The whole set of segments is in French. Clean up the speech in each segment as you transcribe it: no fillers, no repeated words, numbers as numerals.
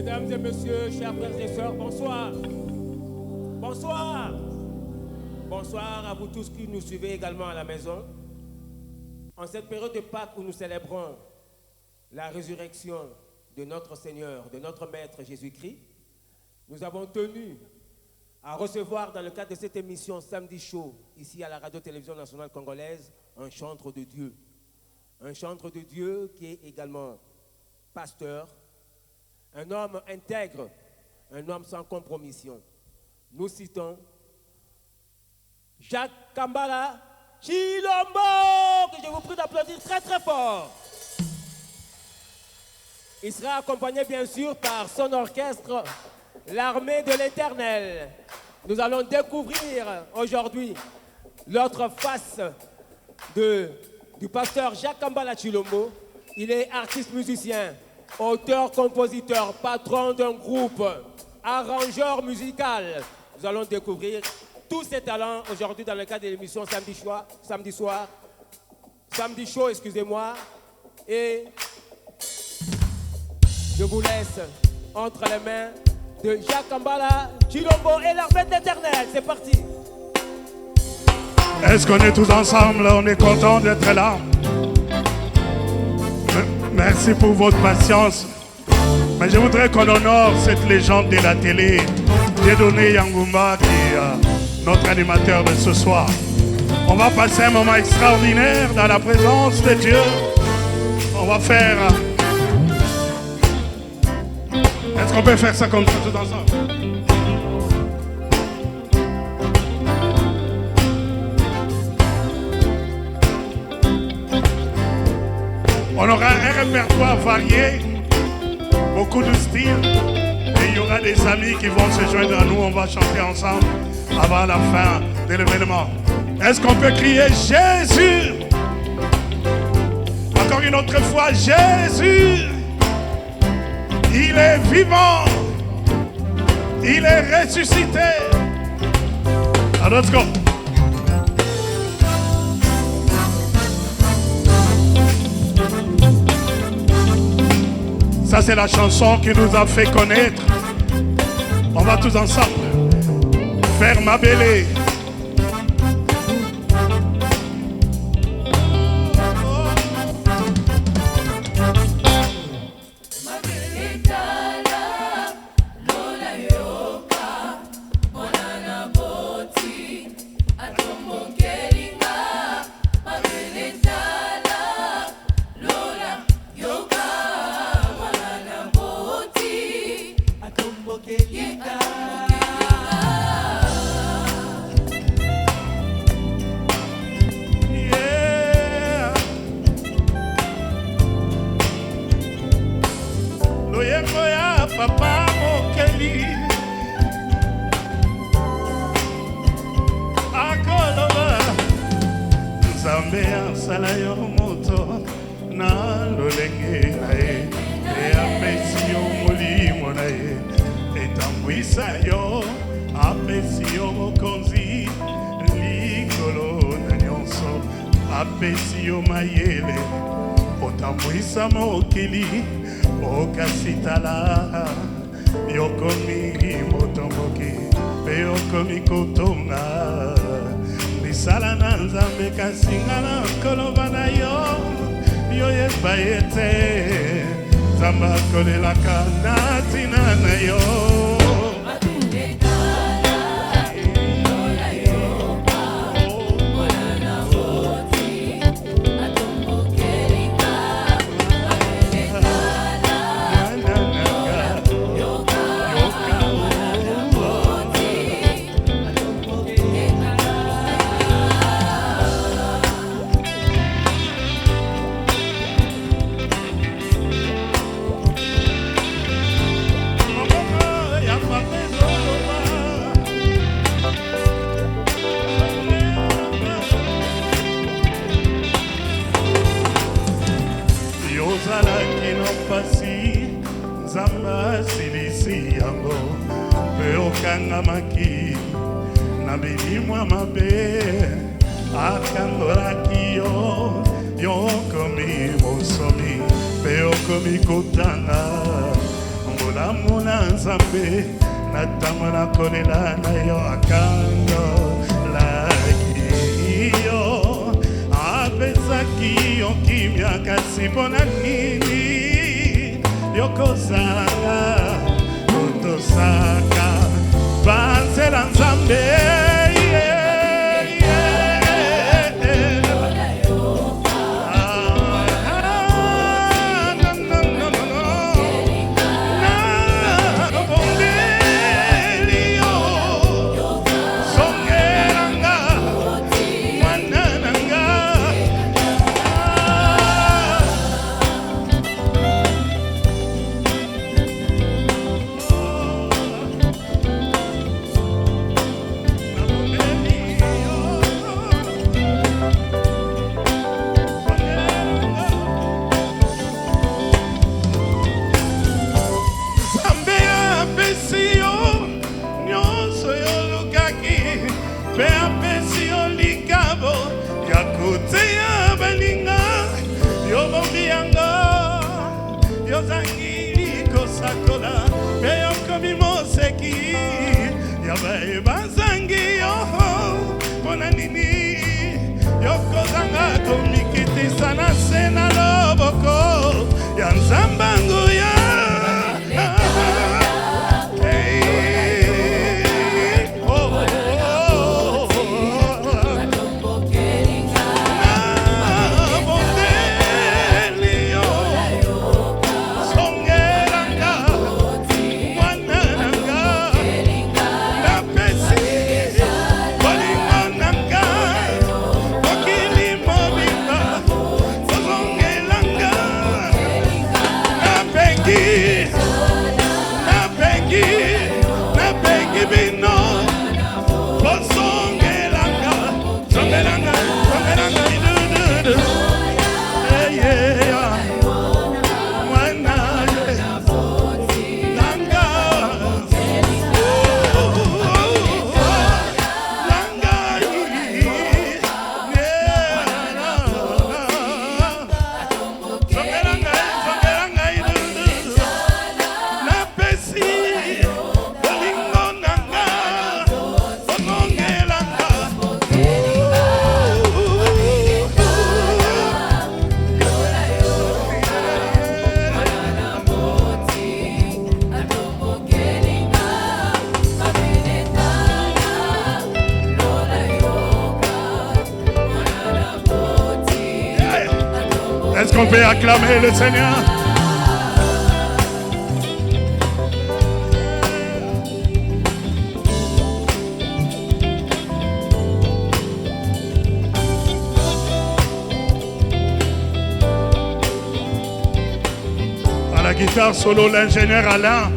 Mesdames et messieurs, chers frères et sœurs, bonsoir. Bonsoir. Bonsoir à vous tous qui nous suivez également à la maison. En cette période de Pâques où nous célébrons la résurrection de notre Seigneur, de notre Maître Jésus-Christ, nous avons tenu à recevoir dans le cadre de cette émission Samedi Chaud, ici à la Radio-Télévision Nationale Congolaise, un chantre de Dieu. Un chantre de Dieu qui est également pasteur, un homme intègre, un homme sans compromission. Nous citons Jacques Kambala Chilombo, que je vous prie d'applaudir très très fort. Il sera accompagné bien sûr par son orchestre, l'Armée de l'Éternel. Nous allons découvrir aujourd'hui l'autre face du pasteur Jacques Kambala Chilombo. Il est artiste musicien, auteur, compositeur, patron d'un groupe, arrangeur musical. Nous allons découvrir tous ses talents aujourd'hui dans le cadre de l'émission Samedi Chaud, excusez-moi. Et je vous laisse entre les mains de Jacques Kambala Chilombo et l'Armée de l'Éternel. C'est parti. Est-ce qu'on est tous ensemble? On est content d'être là. Merci pour votre patience. Mais je voudrais qu'on honore cette légende de la télé, Dieudonné Yangumba, qui est notre animateur de ce soir. On va passer un moment extraordinaire dans la présence de Dieu. On va faire... Est-ce qu'on peut faire ça comme ça tous ensemble? On aura un répertoire varié, beaucoup de styles, et il y aura des amis qui vont se joindre à nous. On va chanter ensemble avant la fin de l'événement. Est-ce qu'on peut crier Jésus? Encore une autre fois, Jésus, il est vivant, il est ressuscité. Alors, let's go. Ça, c'est la chanson qui nous a fait connaître. On va tous ensemble faire ma belle. kolamuna nzambe natambola kolela na yo akandolaki yo apesaki yo kimia kasi mpona nini yokozalanga otosaka banzela nzambe Est-ce qu'on peut acclamer le Seigneur? À la guitare solo, l'ingénieur Alain.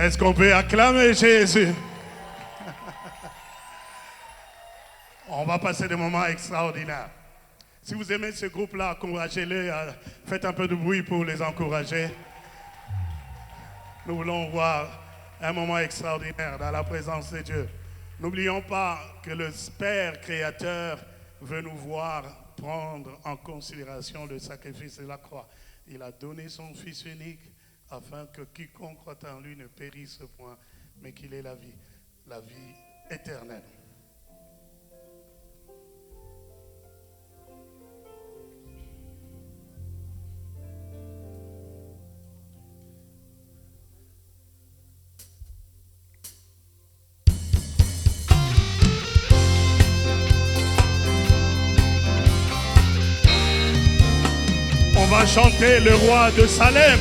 Est-ce qu'on peut acclamer Jésus? On va passer des moments extraordinaires. Si vous aimez ce groupe-là, encouragez-les. Faites un peu de bruit pour les encourager. Nous voulons voir un moment extraordinaire dans la présence de Dieu. N'oublions pas que le Père créateur veut nous voir prendre en considération le sacrifice de la croix. Il a donné son Fils unique afin que quiconque croit en lui ne périsse point, mais qu'il ait la vie éternelle. On va chanter le roi de Salem.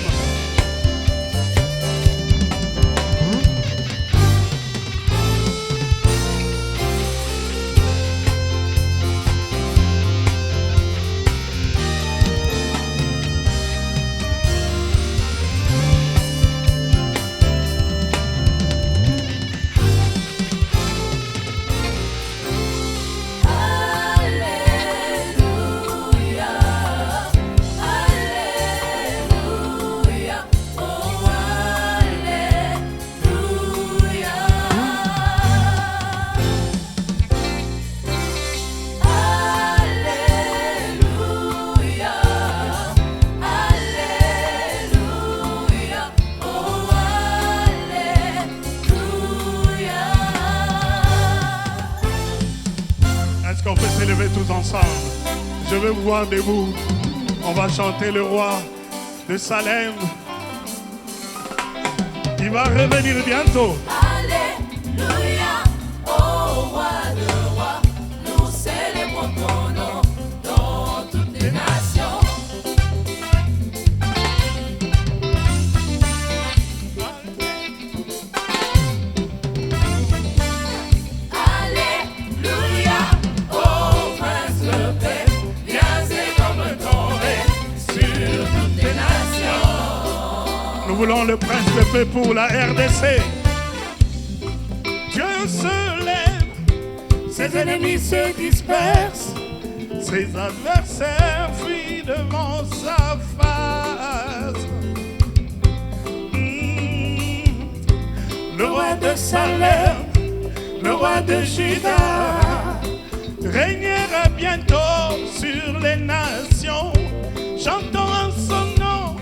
Alléluia. qu'on peut s'élever tous ensemble? Je veux vous voir debout. On va chanter le roi de Salem. Il va revenir bientôt. Alléluia, ô roi de rois, nous célébrons ton nom dans toutes les nations. Alléluia, ô prince de paix, viens et comme ton règne sur toutes les nations. Nous voulons le prince de paix pour la RDC. Dieu se lève, ses ennemis se dispersent, ses adversaires fuient devant sa face. Le roi de Salem, le roi de Juda, régnera bientôt sur les nations. Chantons en son nom,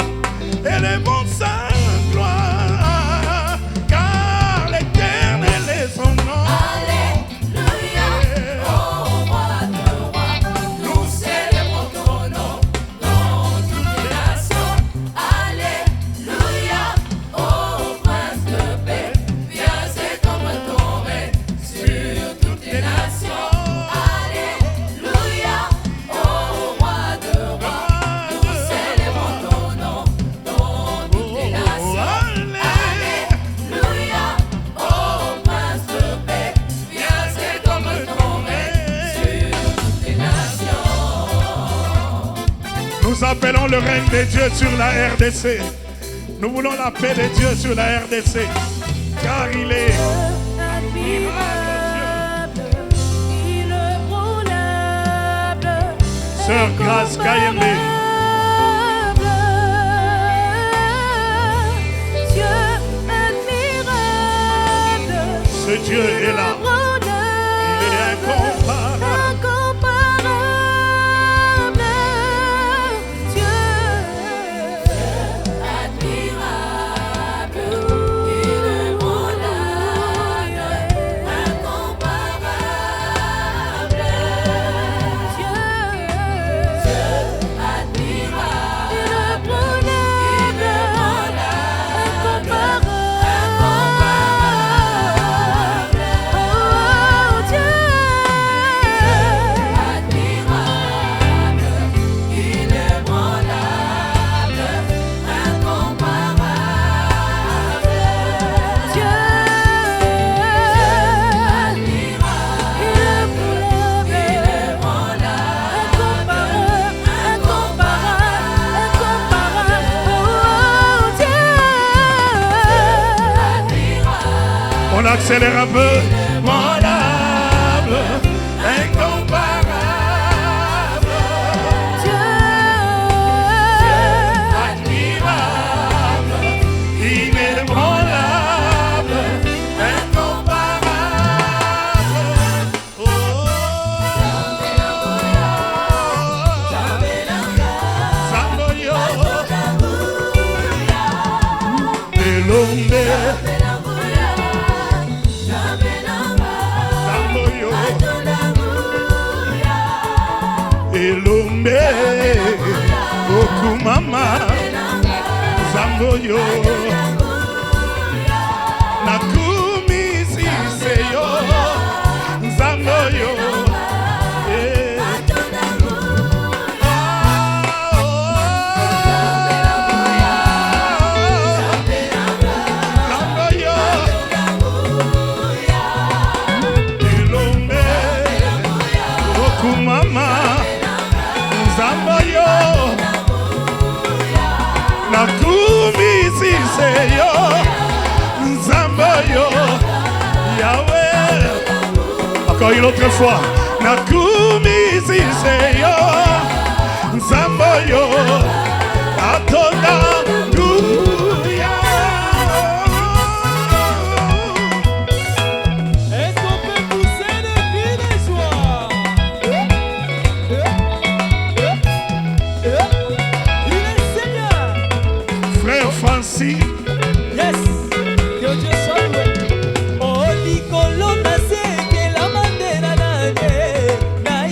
élevons sa gloire, car l'Éternel est son nom. Alléluia, ô roi de rois, nous célébrons ton nom dans toutes les nations. Alléluia, ô prince de paix, viens et comme ton règne sur toutes les nations. Alléluia, ô roi de rois, nous célébrons ton nom dans toutes les nations. Alléluia, ô prince de paix, viens et comme ton règne sur toutes les nations. Nous appelons le règne de Dieu sur la RDC. Nous voulons la paix de Dieu sur la RDC, car il est Sœur Grâce Kayembe. Ce Dieu est là. Il est incomparable. On accélère un peu. Monable, incomparable. Admirable, inébranlable, incomparable. Oh, Samboyo, Elombe. Elombe, Okumama, Zamboyo, Nakumi Siseyo, Zamboyo, Elombe, Okumama, Zamboyo, Nakumi Siseyo, Zamboyo, Yahweh. Encore une autre fois. Nakumi Siseyo, Zamboyo, Atonda, Douya. Est-ce qu'on peut pousser des cris de joie? Il est Seigneur. Frère Francis, Yes. Que Dieu soit loué. Oh, Nicolo, na se que la mandera na ne. Na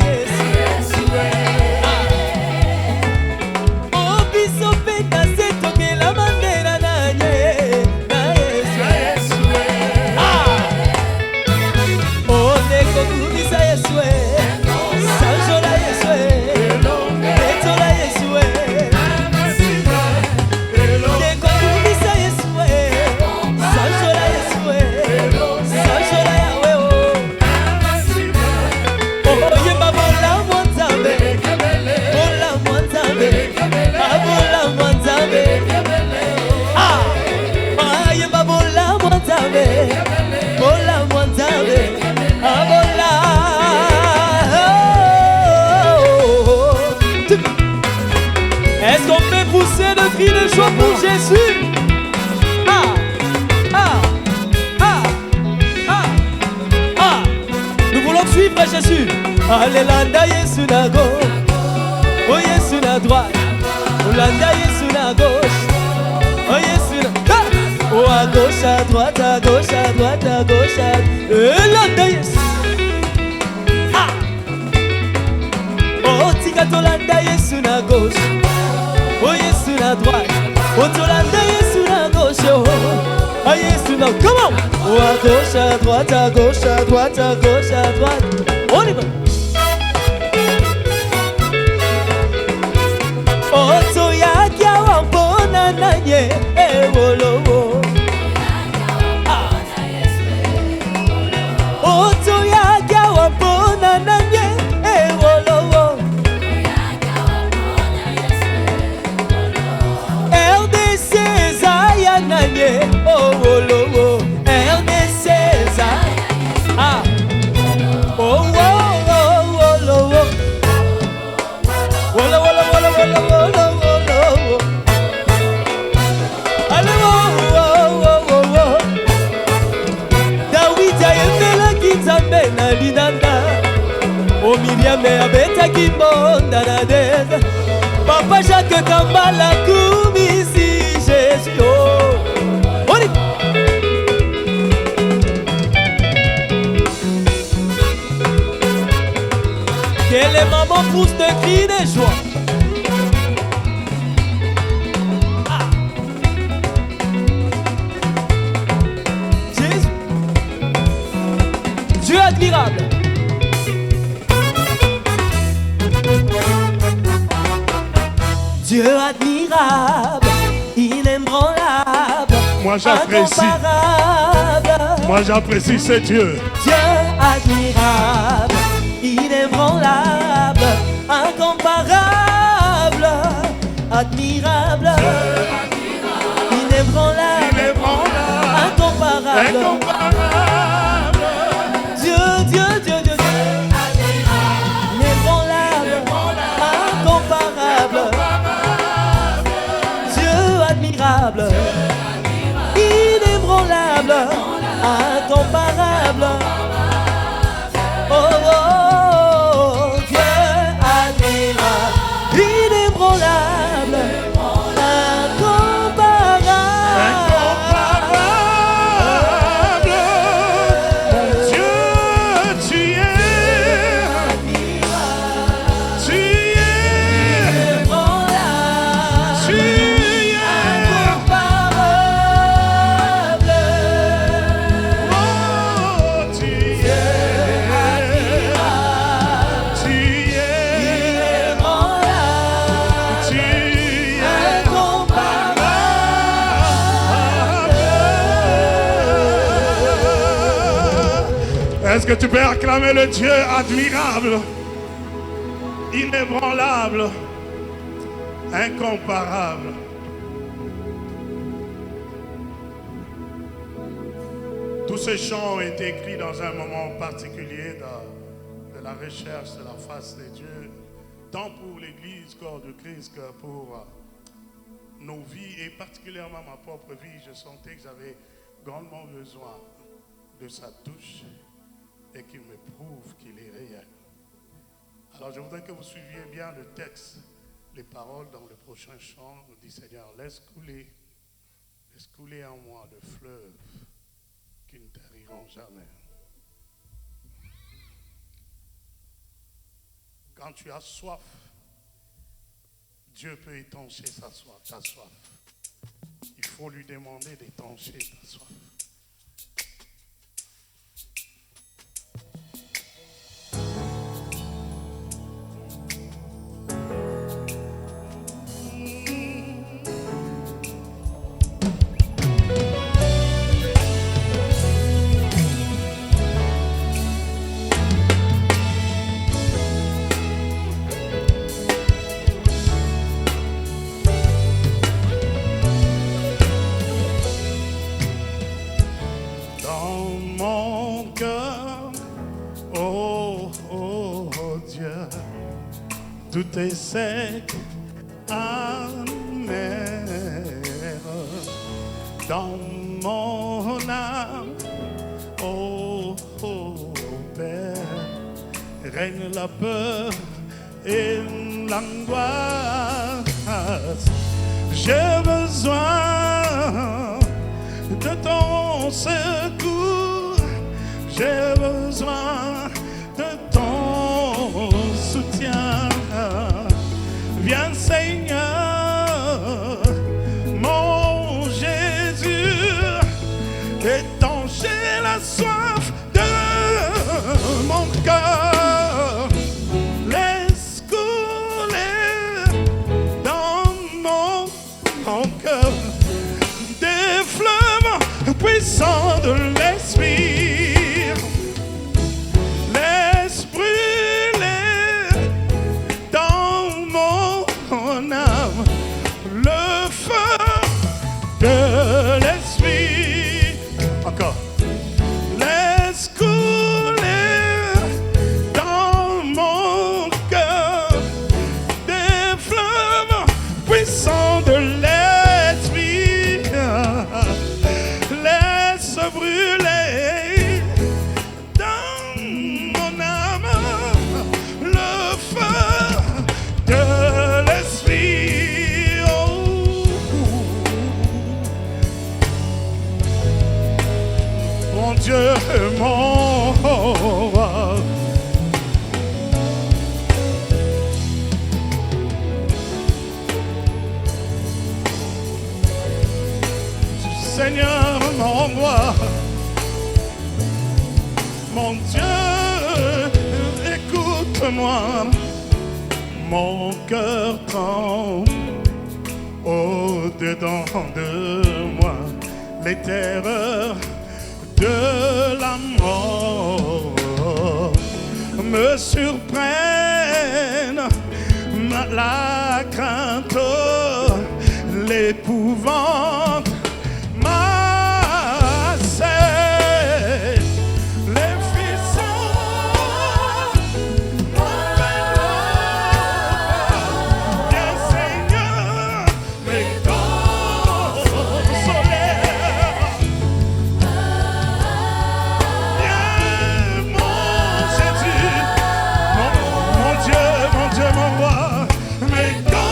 joie pour Jésus. Ah, ah, ah, ah, ah. Nous voulons suivre Jésus. Alléluia, Yesu na gauche. Oh Yesu na droite. Olanda Yesu na gauche. Oh Yesu na... Ah! Oh à gauche, à droite, à gauche, à droite, à gauche, à... Olanda Yesu. Ah! Oh tika tolanda Yesu na gauche. Oh Yesu na droite. Oh tolanda Yesu na gauche. Oh Yesu na... Come on! Oh à gauche, à droite, à gauche, à droite, à gauche, à droite. On y va! Oto yaki awambona nanye ewolowo. Oto yaki awambona nanye ewolowo. RDC zaya nanye owolowo. RDC zaya. Ah. Oh oh oh owolowo. Wolo wolo wolo wolo wolo wolo. Allez wo wo wo wo wo. Dawidi ayembela kinzambe na linanda. O Miriam abeta kimbonda na deza. Papa Jacques Kambala kumisi Jésus. Oh. On y va. Que les mamans poussent de cris de joie. Ah. Jésus. Dieu admirable. Dieu admirable, inébranlable, Moi j'apprécie. incomparable. Moi j'apprécie ce Dieu. Dieu admirable, inébranlable, incomparable, admirable, inébranlable, incomparable. Incomparable. Dieu, Dieu, Dieu, Dieu, Dieu, inébranlable, incomparable. Dieu admirable, inébranlable, incomparable. Oh, oh, oh, Dieu admirable, inébranlable, incomparable. Incomparable. Mon Dieu, tu es. Tu es. Inébranlable, Tu es. incomparable. Oh, tu es. Tu es. Inébranlable, Tu es. Est-ce que tu peux acclamer le Dieu admirable, inébranlable, incomparable? Tous ces chants ont été écrits dans un moment particulier de la recherche de la face de Dieu, tant pour l'Église, corps de Christ, que pour nos vies et particulièrement ma propre vie. Je sentais que j'avais grandement besoin de sa touche et qu'il me prouve qu'il est réel. Alors je voudrais que vous suiviez bien le texte, les paroles dans le prochain chant. On dit Seigneur, laisse couler en moi le fleuve qui ne tariront jamais. Quand tu as soif, Dieu peut étancher ta soif. Il faut lui demander d'étancher ta soif. Tout est sec, amen. règne la peur et l'angoisse. J'ai besoin de ton secours, j'ai besoin de ton soutien. Viens Seigneur, mon Jésus, étancher la soif de mon cœur. Laisse couler dans mon cœur des fleuves puissants de l'esprit. Laisse brûler dans mon âme le feu de l'esprit. Encore. Laisse couler dans mon cœur des fleuves puissants de l'esprit. Laisse brûler dans mon âme le feu de l'esprit. Oh. Mon Dieu, mon roi. Seigneur, mon roi, mon Dieu, écoute-moi, mon cœur tremble au-dedans de moi, les terreurs de la mort me surprennent, la crainte, l'épouvante m'assène, les frissons bien Seigneur, mes consolaires. Viens mon Jésus, mon Dieu, mon roi, mes consolaires.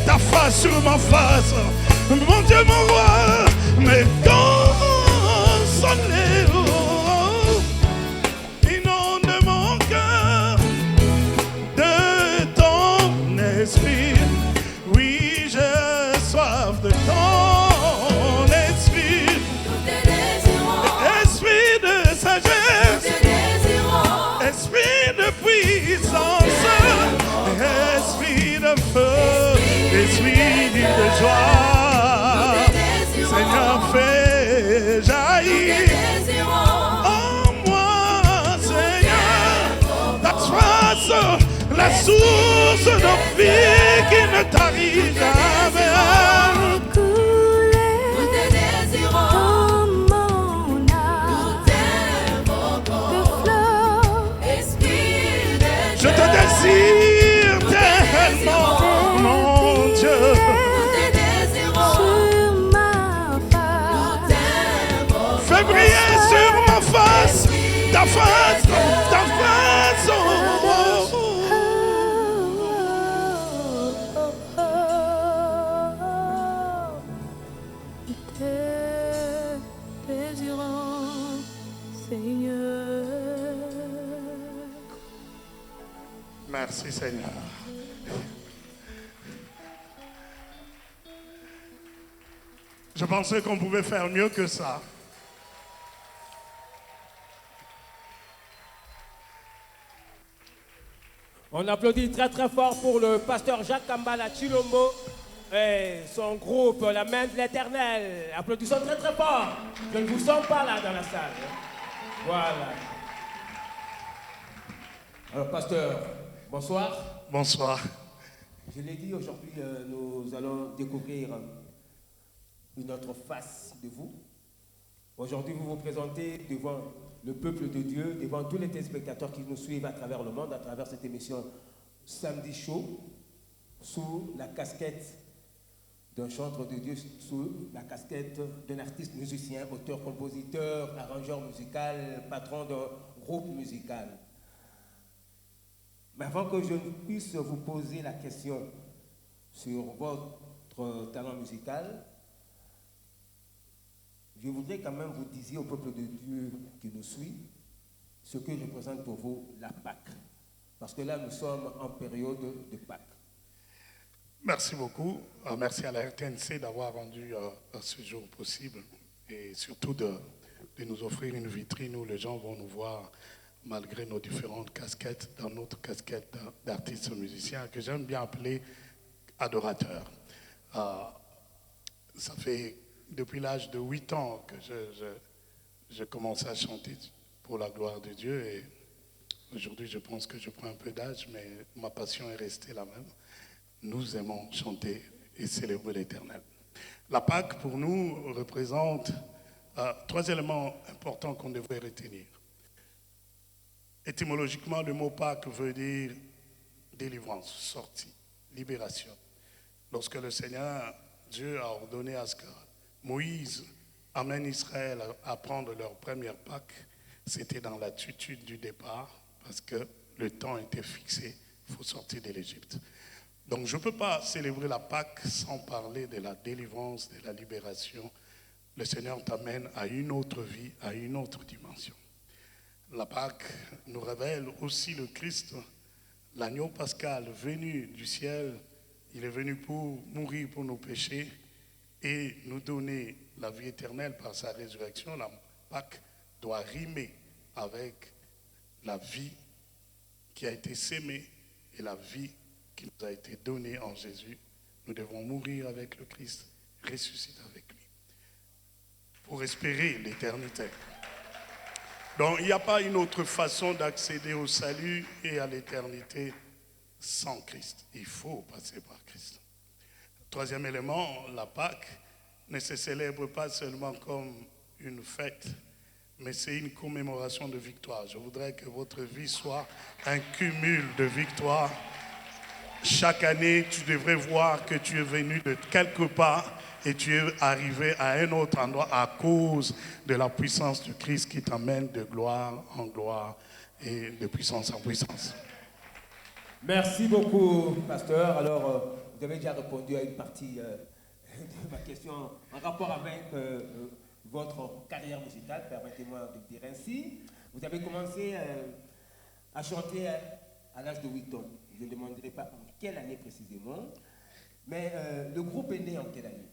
Ta face sur ma face, mon Dieu, mon roi, mais consolez, inonde mon cœur de ton esprit. Oui, j'ai soif de ton esprit, esprit de sagesse, esprit de puissance, esprit de feu, esprit de joie. Seigneur, fais jaillir en moi, Seigneur, ta trace, la source de vie qui ne tarit jamais. Je te désire tellement, mon Dieu. Fais briller sur ma face, ta face, ta face. Oh, oh, oh. Merci Seigneur. Je pensais qu'on pouvait faire mieux que ça. On applaudit très très fort pour le pasteur Jacques Kambala Chilombo et son groupe, la main de l'éternel. Applaudissons très très fort. Je ne vous sens pas là dans la salle. Voilà. Alors pasteur, bonsoir. Bonsoir. Je l'ai dit, aujourd'hui nous allons découvrir une autre face de vous. Aujourd'hui vous vous présentez devant le peuple de Dieu, devant tous les téléspectateurs qui nous suivent à travers le monde, à travers cette émission Samedi Show, sous la casquette d'un chanteur de Dieu, sous la casquette d'un artiste musicien, auteur, compositeur, arrangeur musical, patron d'un groupe musical. Mais avant que je ne puisse vous poser la question sur votre talent musical, je voudrais quand même vous disiez au peuple de Dieu qui nous suit ce que représente pour vous la Pâque. Parce que là, nous sommes en période de Pâques. Merci beaucoup. Merci à la RTNC d'avoir rendu ce jour possible et surtout de nous offrir une vitrine où les gens vont nous voir malgré nos différentes casquettes, dans notre casquette d'artistes musiciens que j'aime bien appeler adorateurs. Ça fait depuis l'âge de 8 ans que je commence à chanter pour la gloire de Dieu et aujourd'hui je pense que je prends un peu d'âge mais ma passion est restée la même. Nous aimons chanter et célébrer l'Éternel. La Pâque pour nous représente 3 éléments importants qu'on devrait retenir. Étymologiquement, le mot Pâque veut dire délivrance, sortie, libération. Lorsque le Seigneur, Dieu a ordonné à ce que Moïse amène Israël à prendre leur première Pâque, c'était dans l'attitude du départ, parce que le temps était fixé, il faut sortir de l'Égypte. Donc je ne peux pas célébrer la Pâque sans parler de la délivrance, de la libération. Le Seigneur t'amène à une autre vie, à une autre dimension. La Pâque nous révèle aussi le Christ, l'agneau pascal venu du ciel. Il est venu pour mourir pour nos péchés et nous donner la vie éternelle par sa résurrection. La Pâque doit rimer avec la vie qui a été sémée et la vie qui nous a été donnée en Jésus. Nous devons mourir avec le Christ, ressusciter avec lui, pour espérer l'éternité. Donc il n'y a pas une autre façon d'accéder au salut et à l'éternité sans Christ. Il faut passer par Christ. Troisième élément, la Pâque ne se célèbre pas seulement comme une fête, mais c'est une commémoration de victoire. Je voudrais que votre vie soit un cumul de victoires. Chaque année, tu devrais voir que tu es venu de quelque part et tu es arrivé à un autre endroit à cause de la puissance du Christ qui t'amène de gloire en gloire et de puissance en puissance. Merci beaucoup, pasteur. Alors, vous avez déjà répondu à une partie de ma question en rapport avec votre carrière musicale, permettez-moi de dire ainsi. Vous avez commencé à chanter à l'âge de 8 ans. Je ne demanderai pas en quelle année précisément, mais le groupe est né en quelle année?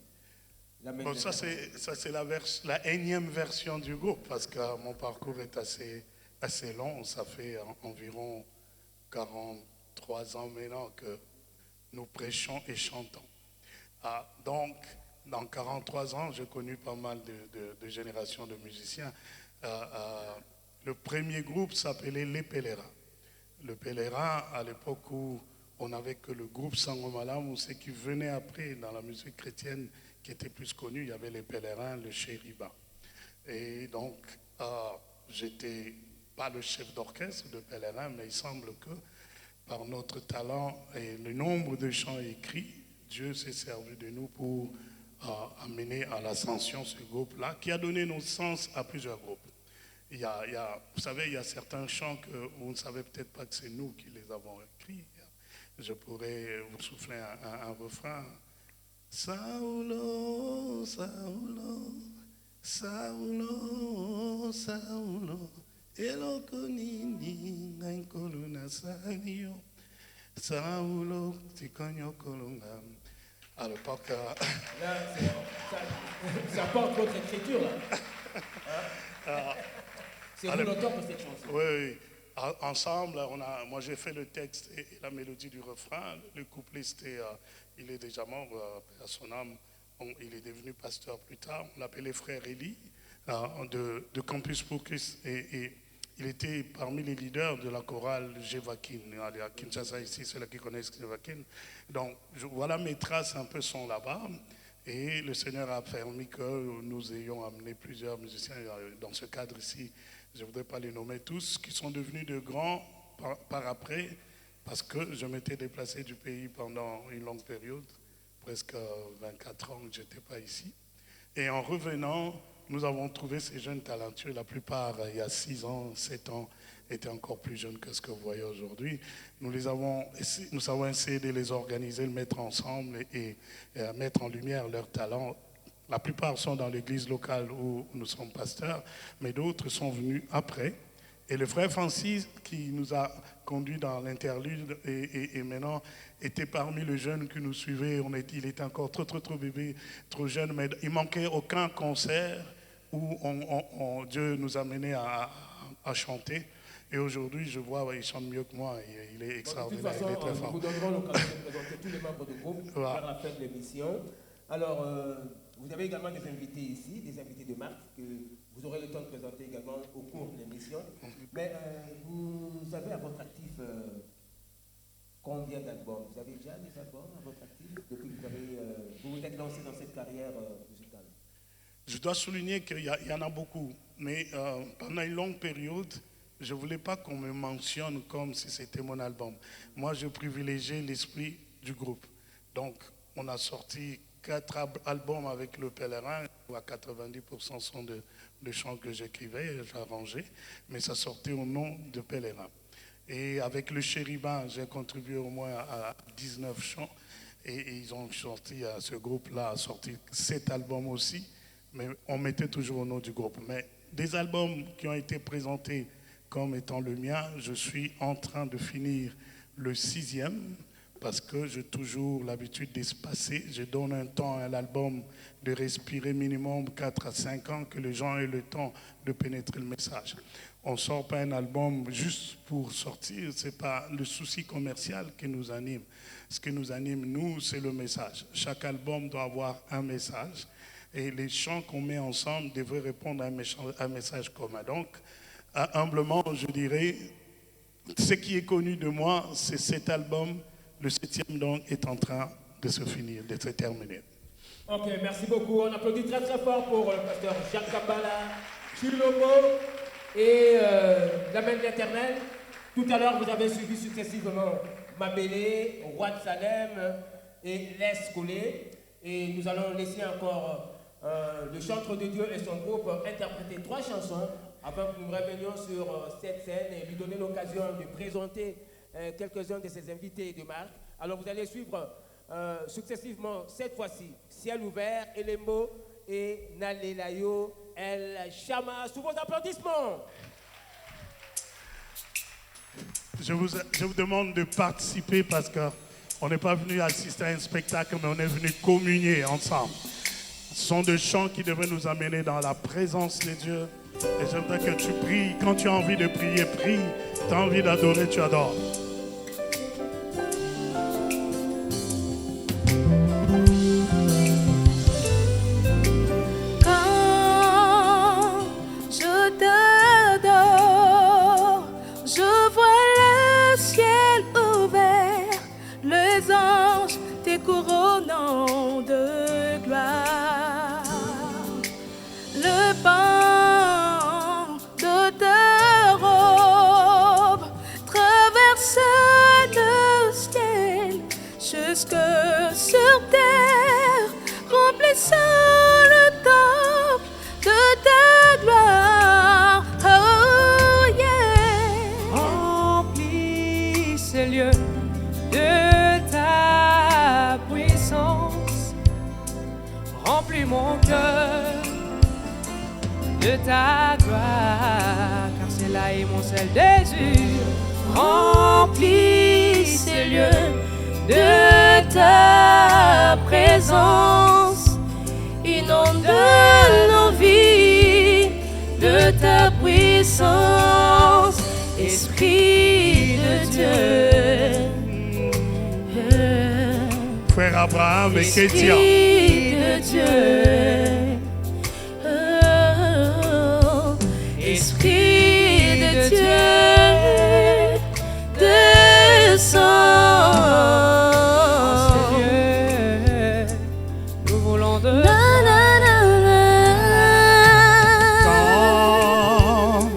Bon, ça c'est la énième version du groupe, parce que mon parcours est assez long. Ça fait environ 43 ans maintenant que nous prêchons et chantons. Donc, dans 43 ans, j'ai connu pas mal de générations de musiciens. Le premier groupe s'appelait Les Pèlerins. Le Pèlerin, à l'époque où on n'avait que le groupe Sangomalam, ou ceux qui venaient après dans la musique chrétienne qui était plus connue, il y avait les Pèlerins, le Chériba. Et donc, j'étais pas le chef d'orchestre de Pèlerin, mais il semble que par notre talent et le nombre de chants écrits, Dieu s'est servi de nous pour amener à l'ascension ce groupe-là, qui a donné naissance à plusieurs groupes. Vous savez, il y a certains chants que vous ne savez peut-être pas que c'est nous qui les avons écrits. Je pourrais vous souffler un refrain. Saulo, Saulo, Saulo, Saulo, eloko nini na nkolo na salio. Saulo, Tikonyo Kolunga. À l'époque. Là, ça porte votre écriture, là. Hein? C'est vous l'auteur de cette chanson. Oui. Ensemble, moi j'ai fait le texte et la mélodie du refrain. Le couplet, c'était, il est déjà mort, à son âme. Il est devenu pasteur plus tard. On l'appelait frère Eli de Campus Focus. Et il était parmi les leaders de la chorale Jevakin. À Kinshasa, ici, ceux qui connaissent Jevakin. Donc voilà, mes traces un peu sont là-bas. Et le Seigneur a permis que nous ayons amené plusieurs musiciens dans ce cadre ici. Je ne voudrais pas les nommer tous, qui sont devenus de grands par après, parce que je m'étais déplacé du pays pendant une longue période, presque 24 ans que je n'étais pas ici. Et en revenant, nous avons trouvé ces jeunes talentueux. La plupart, il y a 6 ans, 7 ans, étaient encore plus jeunes que ce que vous voyez aujourd'hui. Nous avons essayé de les organiser, de mettre ensemble et mettre en lumière leurs talents. La plupart sont dans l'église locale où nous sommes pasteurs, mais d'autres sont venus après. Et le frère Francis, qui nous a conduits dans l'interlude et maintenant était parmi les jeunes qui nous suivaient. Il était encore trop bébé, trop jeune, mais il manquait aucun concert où Dieu nous a menés à chanter. Et aujourd'hui, je vois, il chante mieux que moi, il est extraordinaire, de toute façon, il est très fort. nous vous donnerons l'occasion de présenter tous les membres du groupe vers la fin de l'émission. Alors, vous avez également des invités ici, des invités de marque que vous aurez le temps de présenter également au cours de l'émission. Mais vous avez à votre actif combien d'albums? Vous avez déjà des albums à votre actif depuis que vous vous êtes lancé dans cette carrière musicale? Je dois souligner qu'il y en a beaucoup, mais pendant une longue période, je ne voulais pas qu'on me mentionne comme si c'était mon album. Moi, je privilégiais l'esprit du groupe. Donc, on a sorti 4 albums avec Le Pèlerin, où à 90% sont de chants que j'écrivais, j'arrangeais, mais ça sortait au nom de Pèlerin. Et avec Le Chérubin, j'ai contribué au moins à 19 chants, et ils ont sorti, ce groupe-là a sorti 7 albums aussi, mais on mettait toujours au nom du groupe. Mais des albums qui ont été présentés comme étant le mien, je suis en train de finir le 6e, parce que j'ai toujours l'habitude d'espacer. Je donne un temps à l'album de respirer minimum 4 à 5 ans, que les gens aient le temps de pénétrer le message. On ne sort pas un album juste pour sortir, ce n'est pas le souci commercial qui nous anime. Ce qui nous anime, nous, c'est le message. Chaque album doit avoir un message et les chants qu'on met ensemble devraient répondre à un message commun. Donc, humblement, je dirais, ce qui est connu de moi, c'est cet album. Le 7e donc est en train de se finir, de se terminer. Ok, merci beaucoup. On applaudit très très fort pour le pasteur Jacques Kambala, Chilomo et l'Amen d'Éternel. Tout à l'heure, vous avez suivi successivement Mabélé, Roi de Salem et Laisse Couler. Et nous allons laisser encore le chantre de Dieu et son groupe interpréter 3 chansons avant que nous revenions sur cette scène et lui donner l'occasion de présenter quelques-uns de ses invités de marque. Alors vous allez suivre successivement cette fois-ci Ciel ouvert, Elembo et Nalelayo El Chama. Sous vos applaudissements. Je vous demande de participer parce qu'on n'est pas venu assister à un spectacle, mais on est venu communier ensemble. Ce sont des chants qui devraient nous amener dans la présence de Dieu. Et j'aimerais que tu pries. Quand tu as envie de prier, prie. Tu as envie d'adorer, tu adores. Couronnant de gloire, le pan de ta robe traverse le ciel jusque sur terre, remplissant le temple de ta gloire. Oh yeah, remplis ces lieux de ta puissance, remplis mon cœur de ta gloire, car c'est là est mon seul désir. Remplis ces lieux de ta présence. Inonde nos vies de ta puissance, Esprit de Dieu. Frère Abraham et Kétia. Esprit de Dieu. Esprit de Dieu, descends. Nous voulons de Quand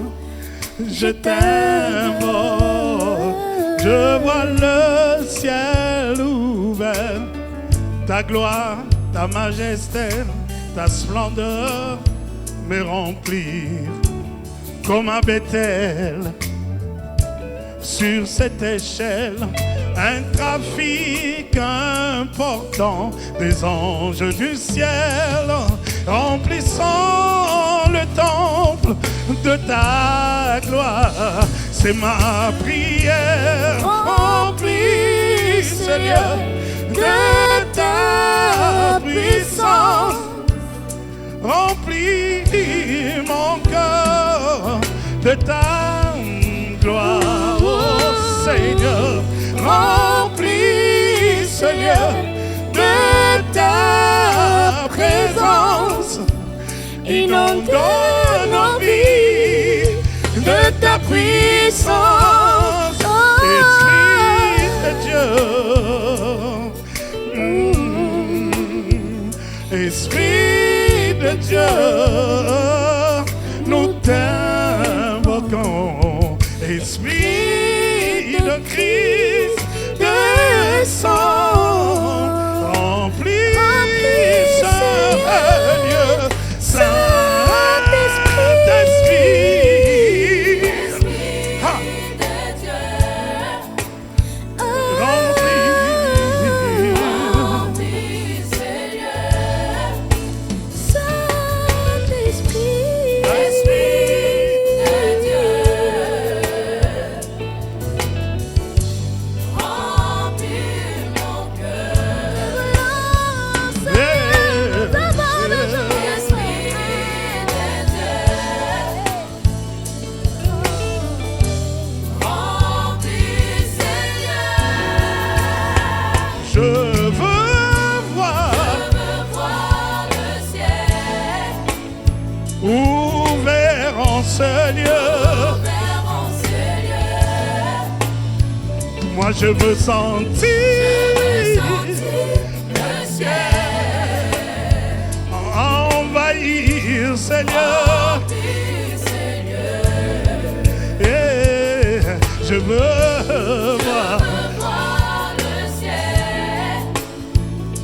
je t'aime, je vois le ciel ouvert, ta gloire, ta majesté, ta splendeur me remplir comme un Bethel. Sur cette échelle, un trafic important des anges du ciel, remplissant le temple de ta gloire. C'est ma prière, remplis ce lieu de ta puissance. Remplis mon cœur de ta gloire, oh Seigneur. Remplis ce lieu de ta présence. Inonde nos vies de ta puissance, Esprit de Dieu. Esprit de Dieu, nous t'invoquons. Esprit de Christ, descends, remplis ce lieu, Saint-Esprit. Je veux voir le ciel ouvert en ce lieu. Moi je veux sentir le ciel envahir ce lieu. Yeah, je veux voir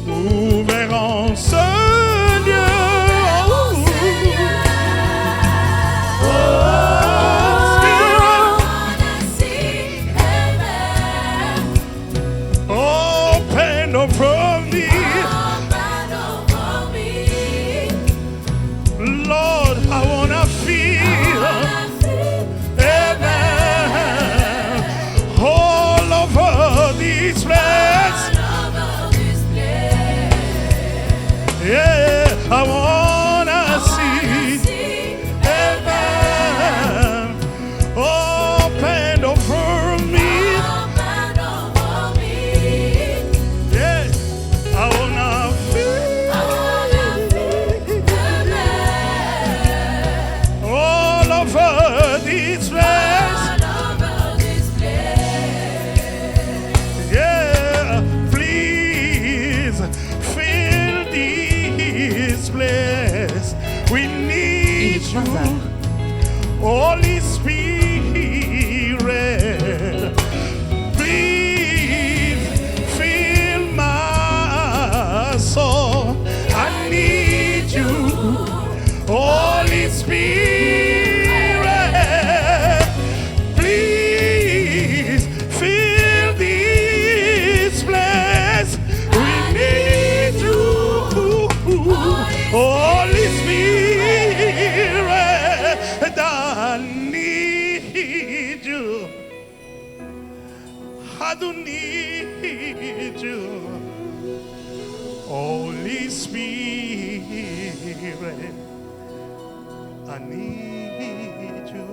ouvert en ce lieu. Open over me, Lord, I wanna feel heaven all over this place. Yeah, I wanna see heaven open over me. Yeah, I wanna feel all over this place. Yeah, please fill this place. We need you, Holy Spirit. Please fill my soul. I need you, Holy Spirit. Please fill this place. We need you, Holy Spirit. I need Spirit. I need you.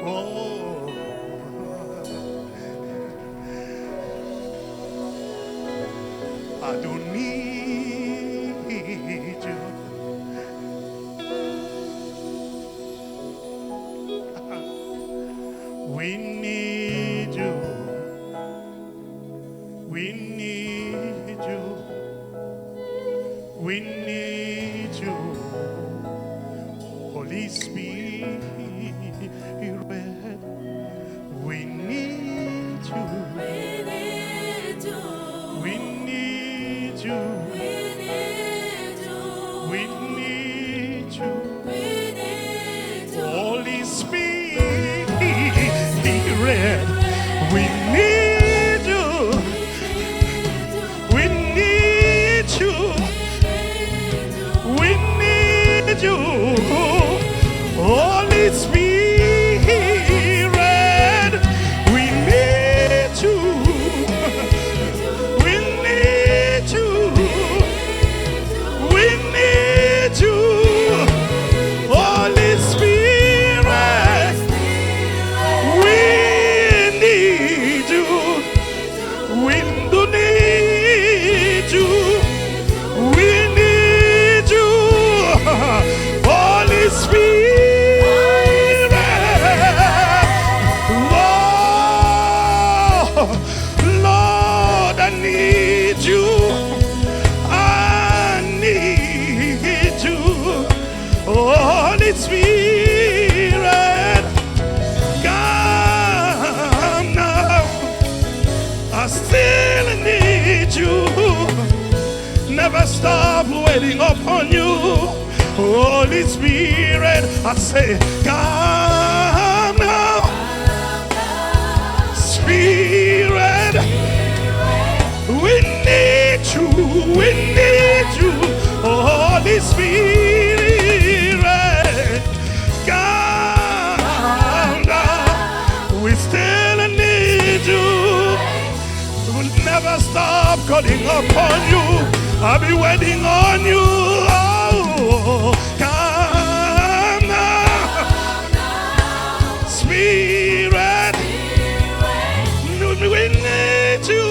Oh, I don't need you. We need you. We need you. We need you. Holy Spirit, we need you. We need you. We need you. We need you. We need you. We need you. Holy Spirit, we need you. We need you. We need you. Holy Spirit, we need you. We need you. We need you. Holy Spirit, we need you. We do need you. We need you. Holy Spirit. Lord, I need you. I need you. Holy Spirit, come now. I still need you. Never stop waiting upon you. Holy Spirit, I say, come now. Spirit, we need you. We need you. Holy Spirit, come now. We still need you. We'll never stop calling upon you. I'll be waiting on you. Oh, come now. Spirit, we need you.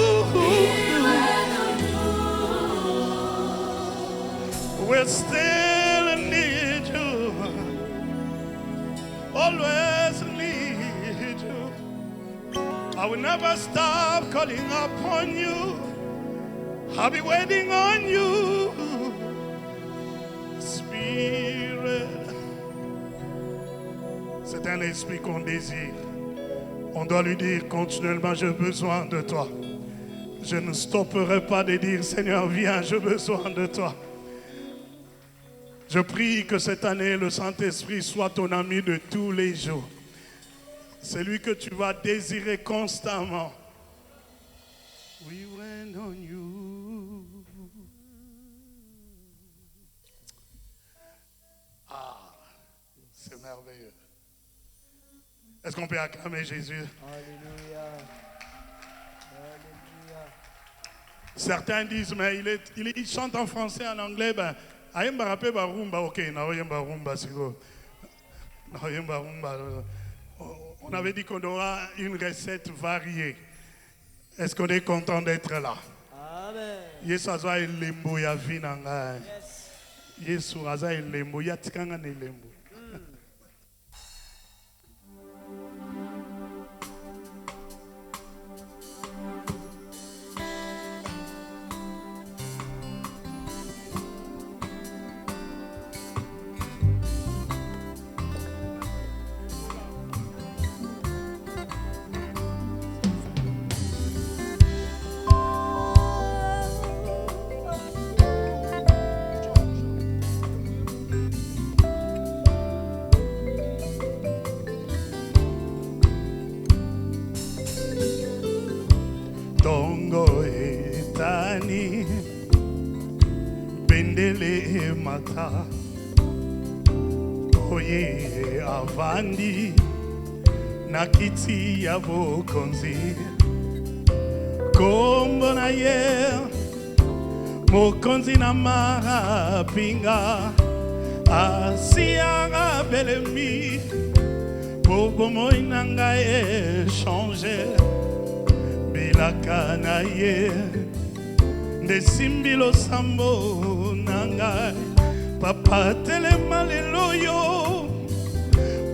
We'll still need you. Always need you. I will never stop calling upon you. I'll be waiting on you, Spirit. C'est un esprit qu'on désire. On doit lui dire continuellement, j'ai besoin de toi. Je ne stopperai pas de dire, Seigneur, viens, j'ai besoin de toi. Je prie que cette année, le Saint-Esprit soit ton ami de tous les jours. C'est lui que tu vas désirer constamment. We went on you. C'est merveilleux. Est-ce qu'on peut acclamer Jésus? Alléluia. Alléluia. Certains disent, mais il chante en français, en anglais. Ben, ayemba rappé ba rumba, ok, na oyemba rumba, sigo. Na oyemba rumba. On avait dit qu'on aura une recette variée. Est-ce qu'on est content d'être là? Amen. Yesu aza elembo ya vie na ngai. Yes. Yesu aza elembo ya tikanga na elembo. Tongo etani bendele mata oye avandi na kiti ya bokonzi kombo na ye mokonzi na mapinga asianga belemi po bomoi na ngai echange bilaka na ye ndesimbi losambo na ngai papa telema lelo yo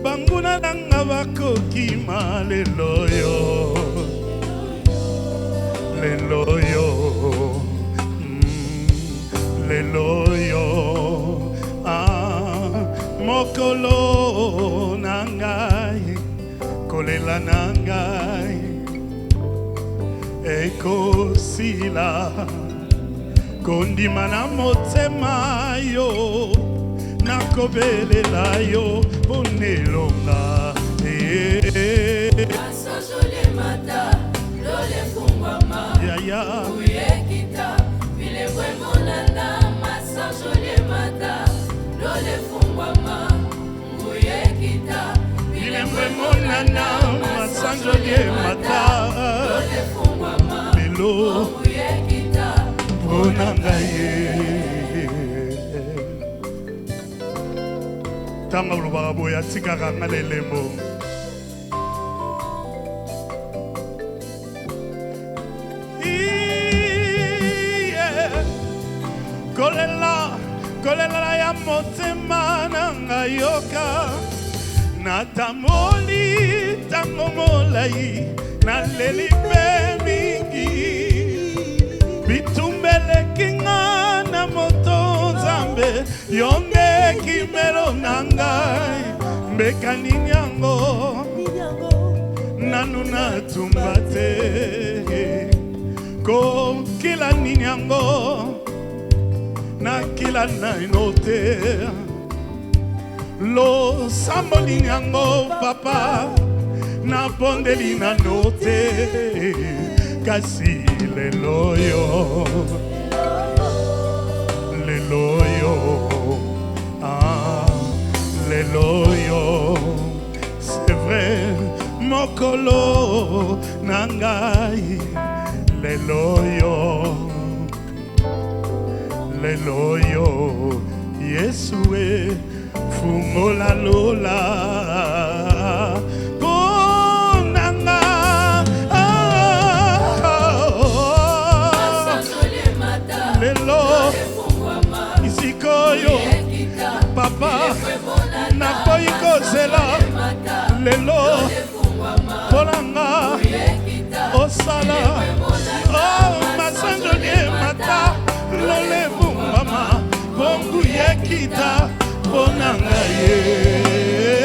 banguna na nga bakokima lelo yo lelo yo lelo yo mokolo na ngai kolela na ngai ekosila kondima na motema yo nakobelela yo ponelonga Asojolemata, lole fungwama, yaya uyekita, vile monana, masojolemata, lole fungwama, uyekita, vile monana masanjolemata lole fungwama, lelo uyekita, ponanga ye tanga olobaka boye atikaka nga lelembo kolela ya motema na ngai yoka natamoli ntango molai naleli mpe mingi bitumbeleki nga na moto nzambe yo nde kimelo na ngai mbeka nini yango nanu natumba te kokila nini yango nakila naino te losambo nini yango papa napondeli nano te kasi lelo yo lelo yo lelo yo c'est vrai mokolo na ngai lelo yo lelo yo Yesue fungola lola ponanga lelo isikoyo papa nakoyi kozela lelo ponanga osala masanjolie mata lole bungama bongu yekita ponanga ye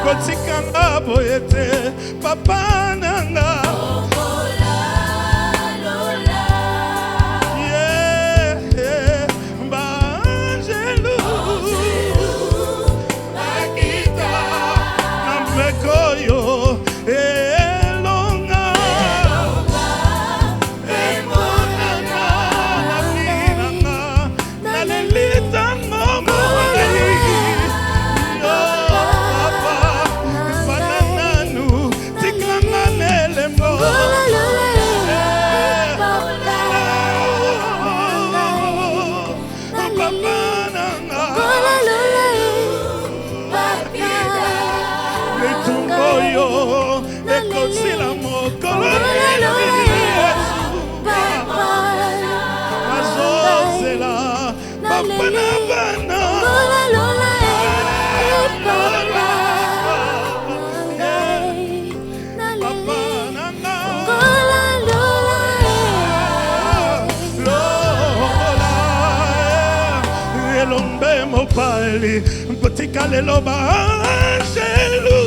kotikanga boyete papa nanga banjelu bakita na mbekoyo elonga emonana na minanga nalelitango molai ekosila mokolo azozela papa na bana papa nanga pali tika lelo baangelu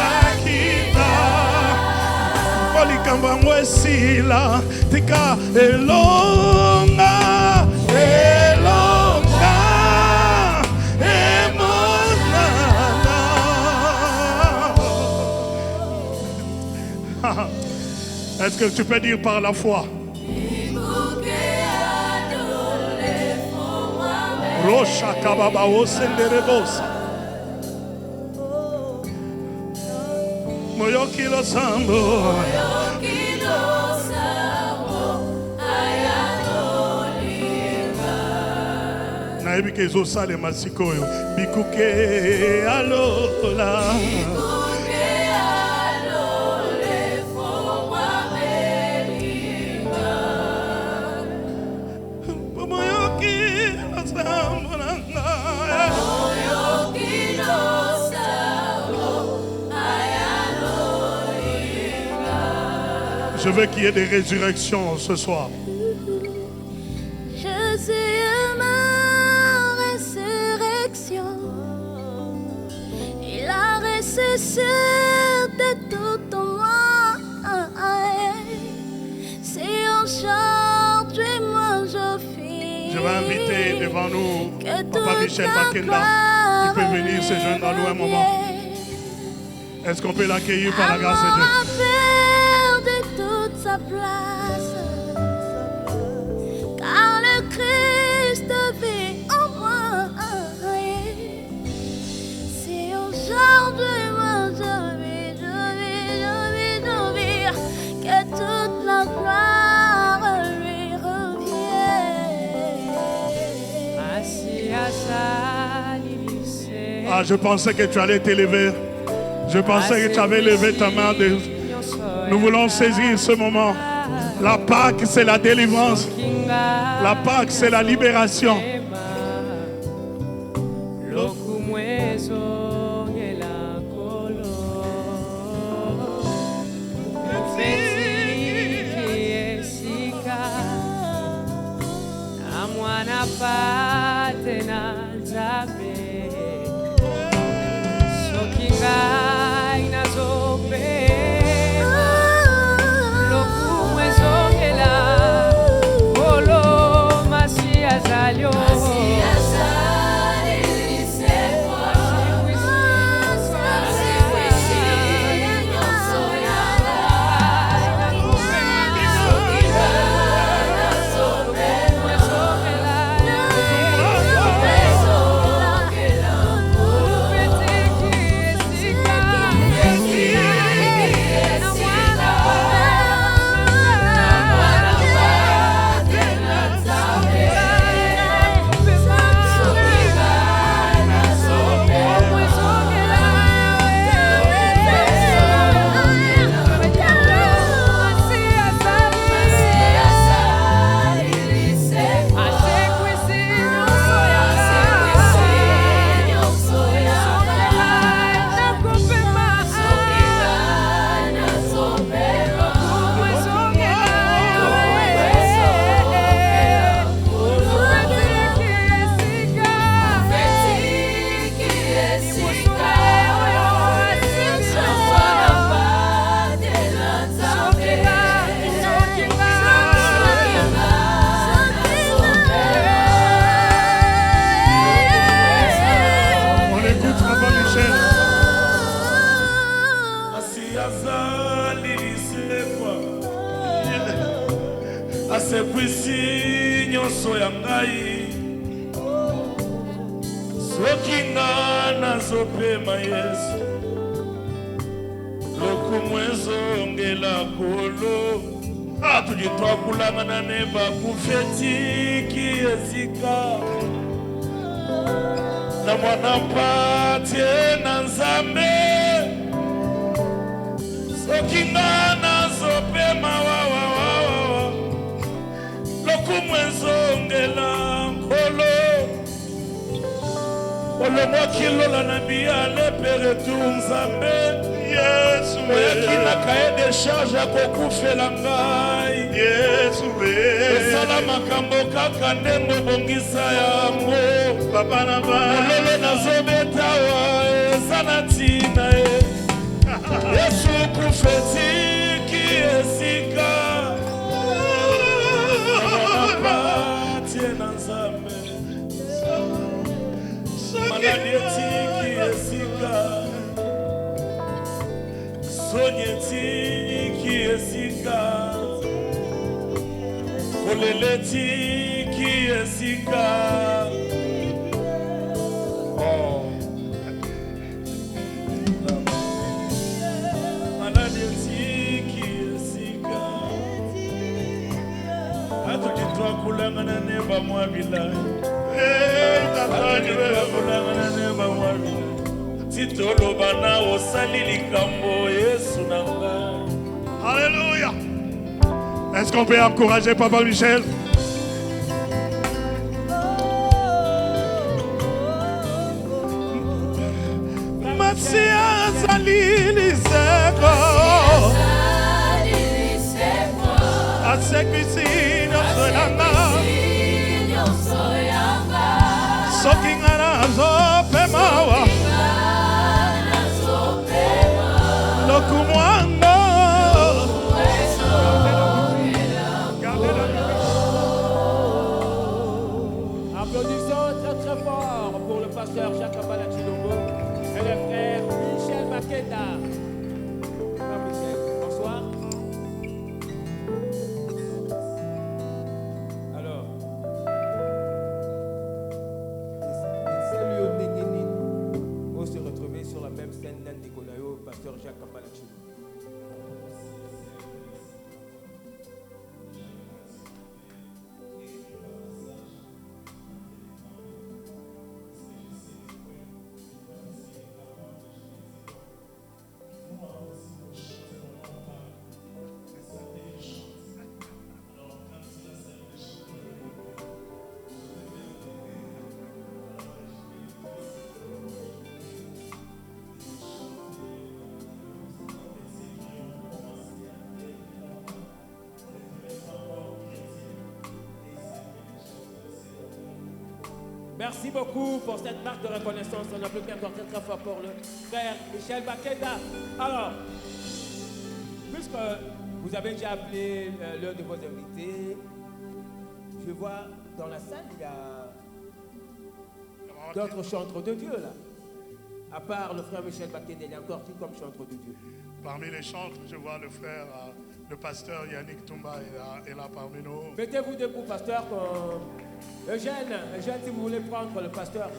akita polikambo yango esila tika elonga Est-ce que tu peux dire par la foi? Rocha kababa osenderebosa. Moyoki lo sambo. Naibi kezo sale masikoyo. Bikuke alola. Je veux qu'il y ait des résurrections ce soir. Je suis ma résurrection. Il a ressuscité tout en moi. C'est aujourd'hui moi je vis. Je vais inviter devant nous Papa Michel Bakenda. Il peut venir se joindre à nous un moment. Est-ce qu'on peut l'accueillir par la grâce de Dieu? Sa place, car le Christ vit en moi. C'est aujourd'hui moi je vis, que toute la gloire lui revient. Ah, je pensais que tu allais t'élever. Je pensais que tu avais levé ta main. Nous voulons saisir ce moment. La Pâque, c'est la délivrance. La Pâque, c'est la libération. décharge akokufela ngai Yesu osala makambo kaka ndenge obongisa yango Papa na ololo nazobeta wa eza na ntina ye Yesu okufetiki esika apatie na nzambe maladi etiki esika soni etiki esika kolele etiki esika maladi etiki esika atokitwakulangana neba mwa bilai atokitwakulangana neba mwa bilai titoloba na osali likambo Yesu na ngai. Alléluia. Est-ce qu'on peut encourager Papa Michel? Masia Zalili Seko Asekisino Soyanga Sokingana Zopemawa Lokumwando Applaudissons très très fort pour le pasteur Jacques Kabala Chilombo et le frère Michel Makeda. Frère Michel, bonsoir. Alors, salut au Nénéné. On se retrouver sur la même scène d'un Nicolaïo, pasteur Jacques Kabala Chilombo. Merci beaucoup pour cette marque de reconnaissance. On applaudit encore très très fort pour le frère Michel Makeda. Alors, puisque vous avez déjà appelé l'un de vos invités, je vois dans la salle, il y a d'autres chantres de Dieu là. À part le frère Michel Makeda, il y a encore qui comme chantre de Dieu? Parmi les chantres, je vois le frère, le pasteur Yannick Toumba est là parmi nous. Mettez-vous debout, pasteur. Eugène, si vous voulez prendre le pasteur.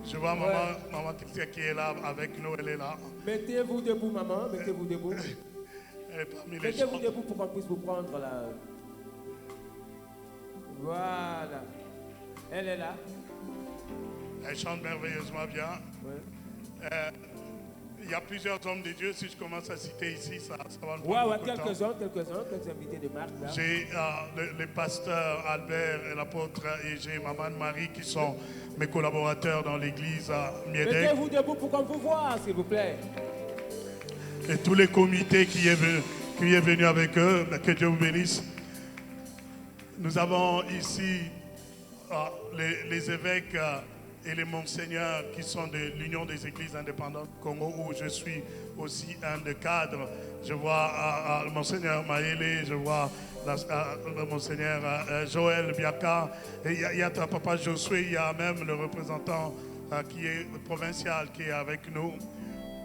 Je vois maman qui est là avec nous, elle est là. Mettez-vous debout, maman, mettez-vous debout. Elle est parmi les Mettez-vous chantres. debout pour qu'on puisse vous prendre là. Voilà. Elle est là. Elle chante merveilleusement bien. Ouais. Il y a plusieurs hommes de Dieu. Si je commence à citer ici, ça va me prendre Ouais, beaucoup de temps. quelques invités de marque là. J'ai les pasteurs Albert et l'apôtre et j'ai Maman Marie qui sont mes collaborateurs dans l'église à Miedek. Mettez-vous debout pour qu'on vous voit, s'il vous plaît. Et tous les comités qui est venu avec eux, que Dieu vous bénisse. Nous avons ici les évêques et les monseigneurs qui sont de l'Union des Églises indépendantes du Congo, où je suis aussi un des cadres. Je vois le monseigneur Maëlé, je vois le monseigneur Joël Biaka, et il y a papa Josué, il y a même le représentant qui est provincial qui est avec nous.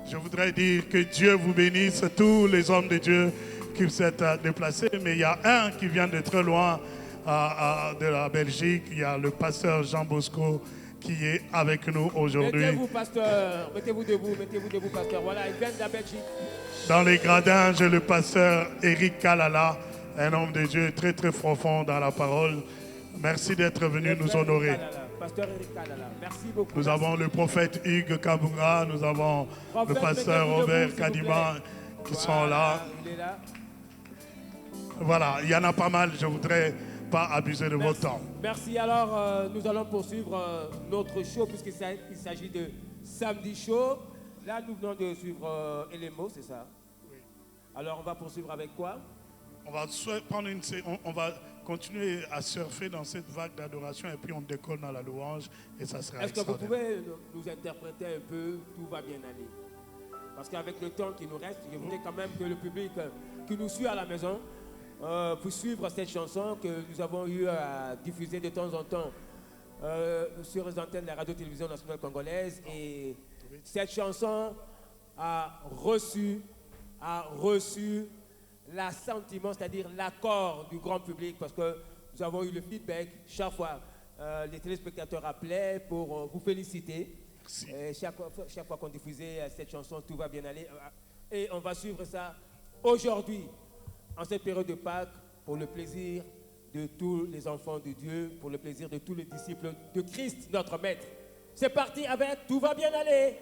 Je voudrais dire que Dieu vous bénisse, tous les hommes de Dieu qui s'est déplacés, mais il y a un qui vient de très loin, de la Belgique, il y a le pasteur Jean Bosco qui est avec nous aujourd'hui. Mettez-vous, pasteur. Mettez-vous debout, pasteur. Voilà, il vient de la Belgique. Dans les gradins, j'ai le pasteur Eric Kalala, un homme de Dieu très très profond dans la parole. Merci d'être venu nous honorer. Pasteur Eric Kalala, merci beaucoup. Nous avons le prophète Hugues Kabunga, nous avons le pasteur Robert Kadima qui sont là. Il est là. Voilà, il y en a pas mal, je ne voudrais pas abuser de votre temps. Merci. Alors, nous allons poursuivre notre show puisqu'il s'agit de samedi show. Là, nous venons de suivre Elemo, c'est ça? Oui. Alors on va poursuivre avec quoi? On va prendre on va continuer à surfer dans cette vague d'adoration et puis on décolle dans la louange et ça sera Est-ce que vous extraordinaire. pouvez nous interpréter un peu Tout va bien aller? Parce qu'avec le temps qui nous reste, je voudrais quand même que le public qui nous suit à la maison puisse suivre cette chanson que nous avons eu à diffuser de temps en temps sur les antennes de la radio-télévision nationale congolaise. Et cette chanson a reçu l'assentiment, c'est-à-dire l'accord du grand public, parce que nous avons eu le feedback chaque fois. Les téléspectateurs appelaient pour vous féliciter. Et chaque fois qu'on diffusait cette chanson, Tout va bien aller. Et on va suivre ça aujourd'hui, en cette période de Pâques, pour le plaisir de tous les enfants de Dieu, pour le plaisir de tous les disciples de Christ, notre Maître. C'est parti avec Tout va bien aller.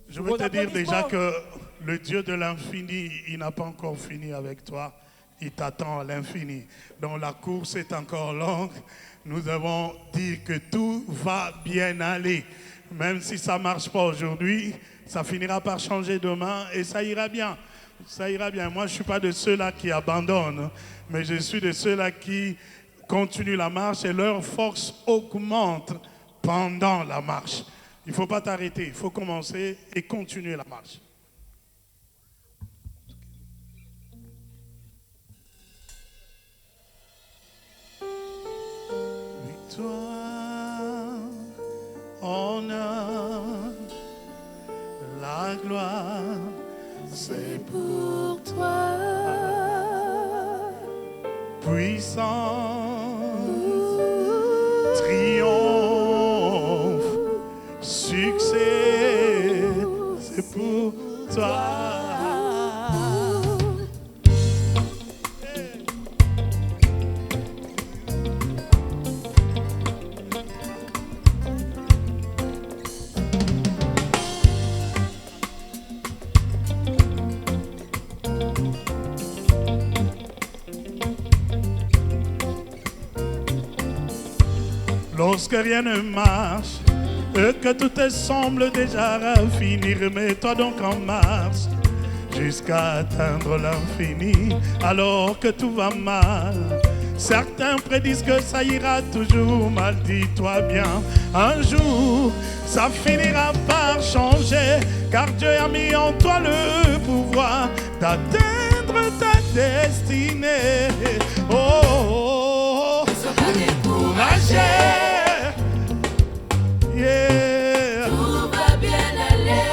Je veux te dire déjà que le Dieu de l'infini, il n'a pas encore fini avec toi. Il t'attend à l'infini. Donc la course est encore longue. Nous avons dit que tout va bien aller. Même si ça ne marche pas aujourd'hui, ça finira par changer demain et ça ira bien. Ça ira bien. Moi, je ne suis pas de ceux-là qui abandonnent, mais je suis de ceux-là qui continuent la marche et leur force augmente pendant la marche. Il ne faut pas t'arrêter, il faut commencer et continuer la marche. Victoire, honneur, la gloire, c'est Pour toi, puissance, triomphe, succès, c'est pour toi. Lorsque rien ne marche, et que tout te semble déjà à finir, mets-toi donc en marche jusqu'à atteindre l'infini, alors que tout va mal. Certains prédisent que ça ira toujours mal, dis-toi bien, un jour ça finira par changer, car Dieu a mis en toi le pouvoir d'atteindre ta destinée. Oh, oh, oh. Ne sois pas découragé. Yeah. Tout va bien aller.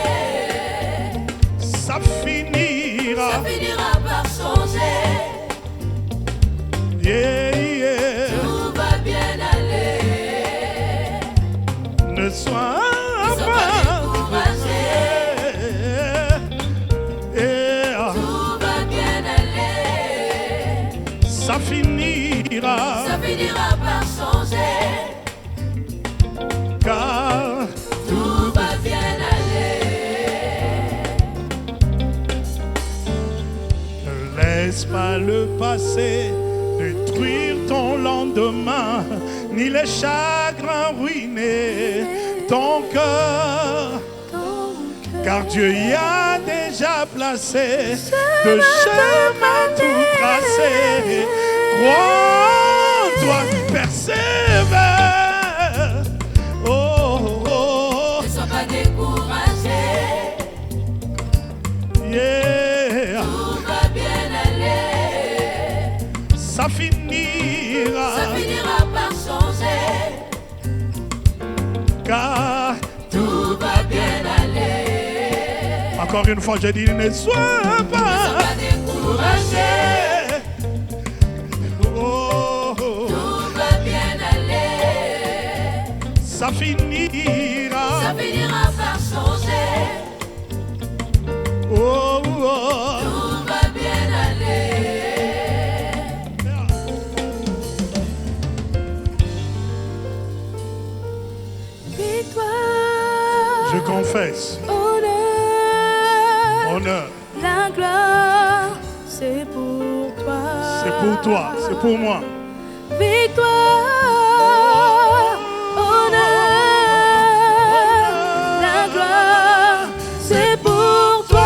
Ça finira. Ça finira par changer. Yeah, yeah. Tout va bien aller. Ne sois pas pas découragé. Yeah. Tout va bien aller. Ça finira. Ça finira par changer. Car Tout va bien aller. ne laisse pas le passé détruire ton lendemain, ni les chagrins ruiner ton cœur. Car Dieu y a déjà placé de chemin tout tracé. Crois en toi, persévère. Oh, oh, oh. Ne sois pas découragé. Yeah. Tout va bien aller. Ça finira. Ça finira par changer. Car Tout va bien aller. encore une fois, je dis, ne sois Ne sois pas pas découragé. Oh, oh, oh. Tout va bien aller. Ça finira. Ça finira par changer. Oh, oh. Tout va bien aller. victoire, Je confesse, honneur, honneur, la gloire, c'est pour toi. c'est pour toi, c'est pour moi. Victoire, honneur, la gloire, c'est pour toi.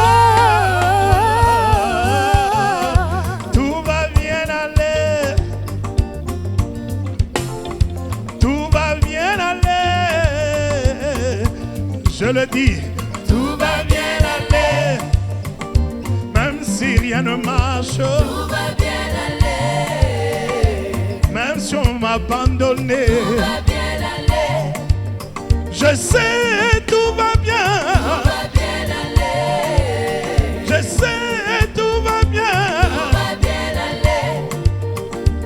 le dis, tout va bien aller. Même si rien ne marche, tout va bien aller. même si on m'a abandonné, Tout va bien aller. je sais tout va bien. Tout va bien aller. Je sais tout va bien. Tout va bien aller.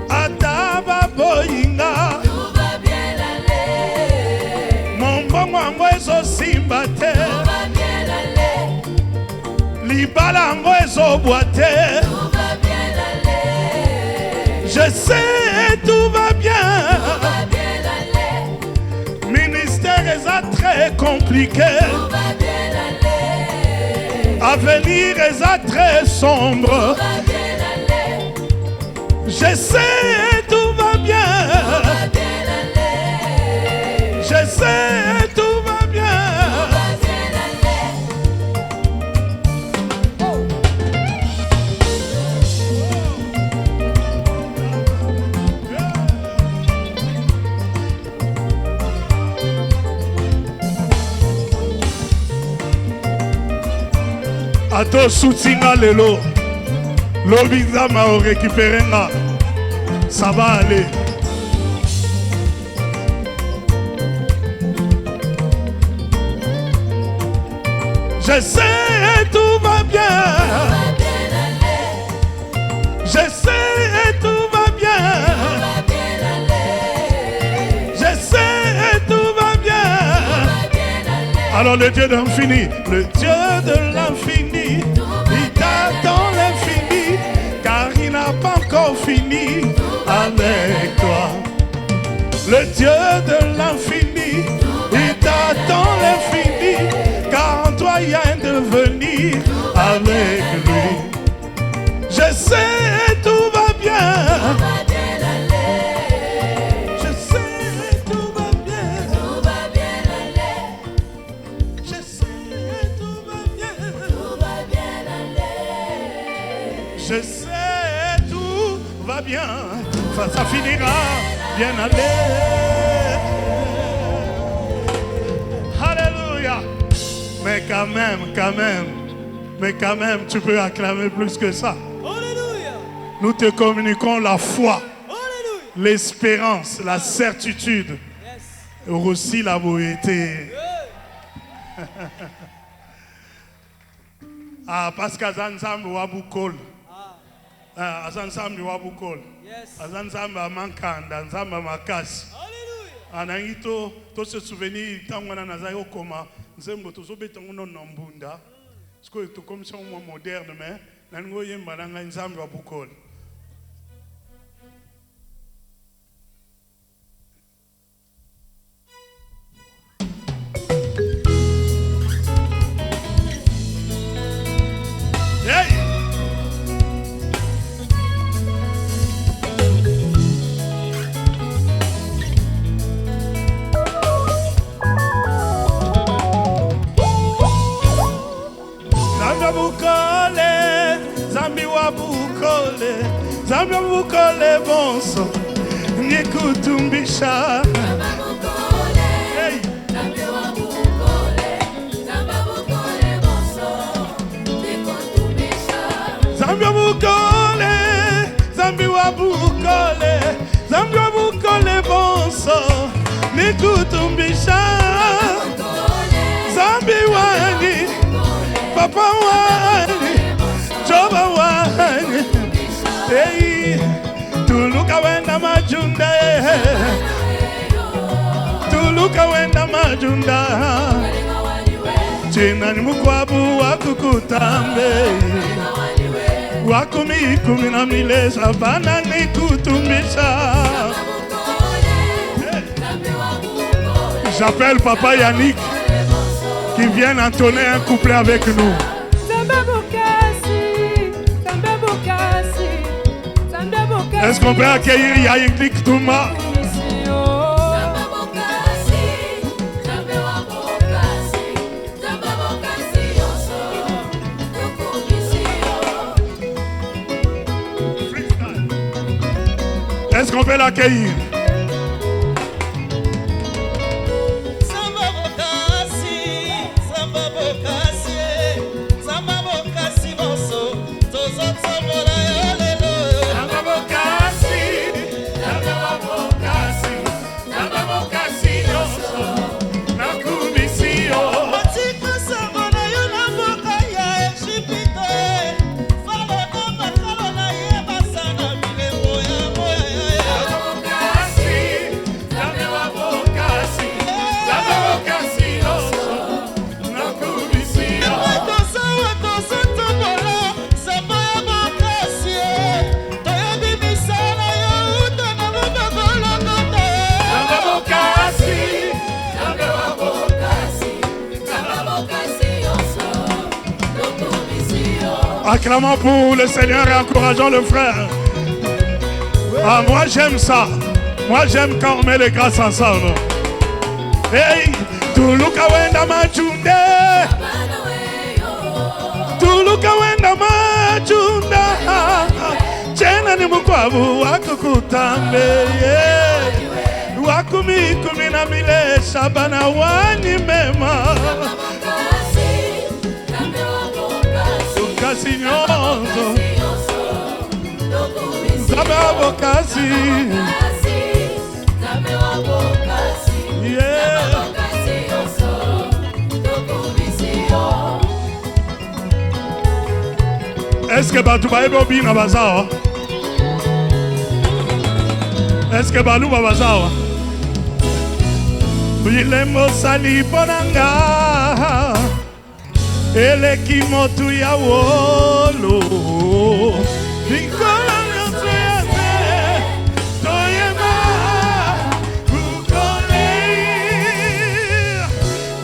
Ataba boyinga, Tout va bien aller. mon bon wango ezosimba te, Tout va bien aller. libala yango ezobwate. Tout va bien aller. Je sais tout va bien. Tout va bien aller. Ministère est très compliqué. Tout va bien aller. Avenir est très sombre. Tout va bien aller. Je sais tout va bien. Tout va bien aller. Je sais tout va bien. Tout va bien aller. Ato soutinga lelo. Lobizama o récupérer nga. Ça va aller. Je sais tout va bien. Tout va bien aller. Je sais tout va bien. Tout va bien aller. Je sais tout va bien. Tout va bien aller. Alors le Dieu de l'infini, le Dieu de l'infini, il t'attend l'infini, car il n'a pas encore fini avec toi. Le Dieu de l'infini, il t'attend l'infini, car en toi il y a un devenir avec lui. Je sais tout va bien. Tout va bien aller. Je sais tout va bien. Tout va bien aller. Je sais tout va bien. Tout va bien aller. Je sais tout va bien. Enfin, ça finira bien aller. Alléluia. Mais quand même, tu peux acclamer plus que ça. Alléluia. Nous te communiquons la foi, Alléluia. l'espérance, la certitude, Yes. et aussi la beauté. Ah, parce qu'Azanzam Wabukol. Azanzam Wabukol. Yes. Azanzam Mankanda, Azanzam Makasi. Alléluia. Anangito, to se souvenir, tangwana nazayo koma, nzembo tozobe tangono nambunda. Parce que comme ça, on moderne, mais nango yemba nanga nzambe Wabukol. Hey! Zambi wabukole bonso, nyekutumbisha. Hey! Zambi wabukole bonso, nyekutumbisha. Zambi wani, papa wani, joba wani. Hey, tuluka wenda majunda, tuluka wenda majunda. China ni mukwabu wakukutambe, wakumi kumi na milesa bana ni kutumbisha. J'appelle Papa Yannick qui vient entonner un couplet avec nous. Est-ce qu'on peut accueillir Yaïklik Touma? Est-ce qu'on peut l'accueillir? Acclamons pour le Seigneur et encourageons le frère. Ah, moi j'aime ça. Moi j'aime quand on met les grâces ensemble. Hey, Tuluka wenda machunde. Tuluka wenda machunda. Chena ni mukwabu wakukutambe. Wakumi kumi na mile shabana wani mema. Casinhoso, sabe a bocasi, yeah. Est-ce que Batou va être bien à Bazar? Est-ce que Balou va Bazar? Il est Mosali Bonanga. Ele kimotu ya wolo Nikola nyosuyase Toyema Kukole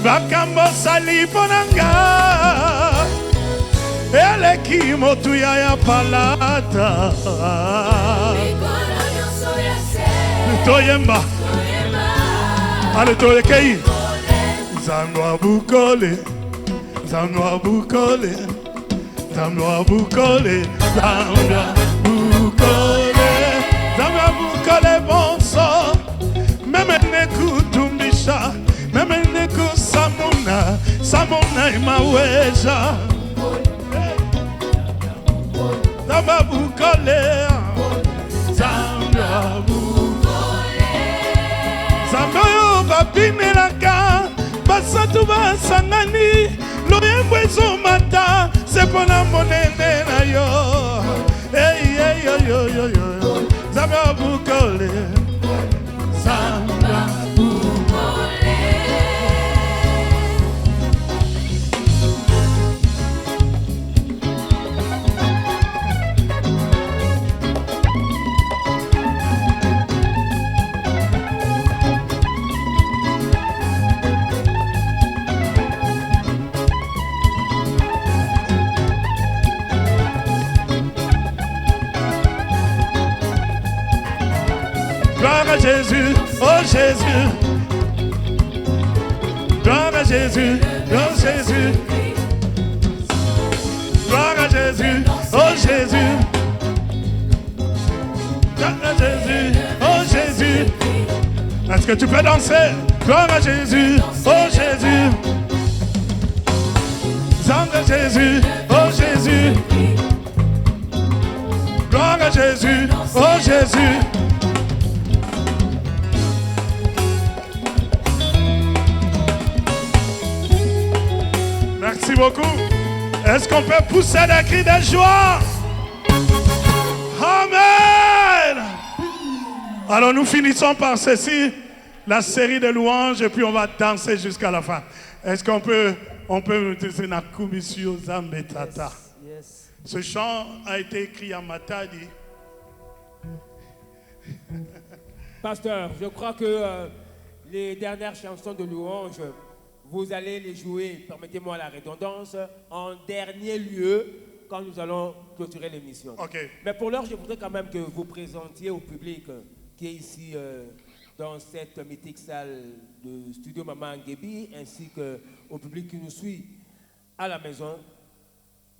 Bakambo saliponanga Ele kimotu ya palata Nikola nyosuyase Toyema Ale toyekei Zanwa bukole Zamnoa bukole, Zamnoa bukole, Zamnoa bukole, Zamnoa bukole bonso, Memene kutumbisha, Memene kusamuna, Samuna imaweja, Zamnoa bukole, Zamnoa bukole, Zamnoa babinelaka, Basatu basangani. Mata, c'est pour la monnaie na yo. Hey, hey, yo, yo, yo, yo. Zamba bukole. Zamba bukole. Gloire à Jésus, oh Jésus. Gloire à Jésus, oh Jésus. Gloire à Jésus, oh Jésus. Gloire à Jésus, oh Jésus. Est-ce que tu peux danser? Gloire à Jésus, oh Jésus. Gloire à Jésus, oh Jésus. Gloire à Jésus, oh Jésus. Merci beaucoup. Est-ce qu'on peut pousser des cris de joie? Amen. Alors nous finissons par ceci, la série de louanges, et puis on va danser jusqu'à la fin. Est-ce qu'on peut Yes. Ce chant a été écrit à Matadi. Pasteur, je crois que les dernières chansons de louange, vous allez les jouer, permettez-moi la redondance, en dernier lieu, quand nous allons clôturer l'émission. Okay. Mais pour l'heure, je voudrais quand même que vous présentiez au public qui est ici dans cette mythique salle de Studio Maman Ngebi, ainsi qu'au public qui nous suit à la maison,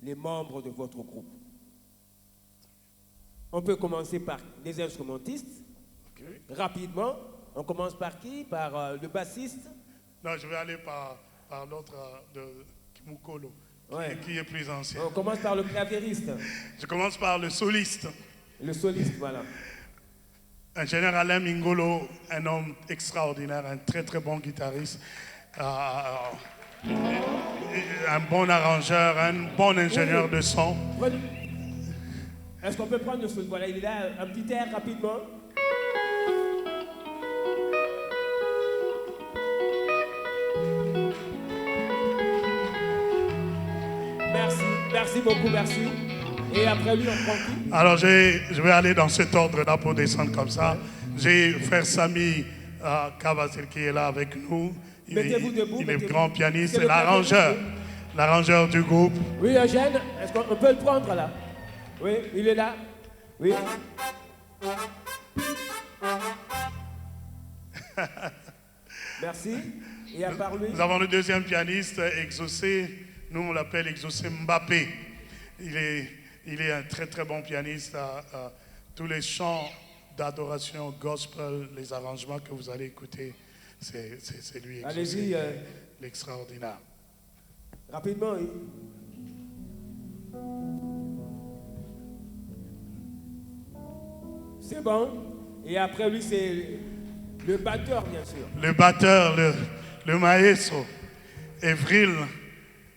les membres de votre groupe. On peut commencer par les instrumentistes. Okay. Rapidement, on commence par qui? Par le bassiste. Non, je vais aller par l'autre de Kimukolo. Ouais. qui est plus ancien. On commence par le claviériste, Je commence par le soliste. le soliste, voilà. Ingénieur Alain Mingolo, un homme extraordinaire, un très très bon guitariste, un bon arrangeur, un bon ingénieur de son. Est-ce qu'on peut prendre le soliste? Voilà, il est là, un petit air rapidement. Merci, merci beaucoup, merci. Et après lui, on prend qui? Alors je vais aller dans cet ordre-là pour descendre comme ça. J'ai frère Sami Kavasil qui est là avec nous. Mettez-vous debout, Il est mettez-vous. grand pianiste, C'est c'est le l'arrangeur du groupe. Oui, Eugène, est-ce qu'on peut le prendre là? Oui, il est là. Oui. Merci. Et à part lui? Nous avons le deuxième pianiste, Exaucé. Nous, on l'appelle Exaucé Mbappé. Il est un très très bon pianiste. Tous les chants d'adoration, gospel, les arrangements que vous allez écouter, c'est lui. Allez-y. L'extraordinaire. Rapidement, oui. C'est bon. Et après lui, c'est le batteur, bien sûr. Le batteur, le maestro, Evril.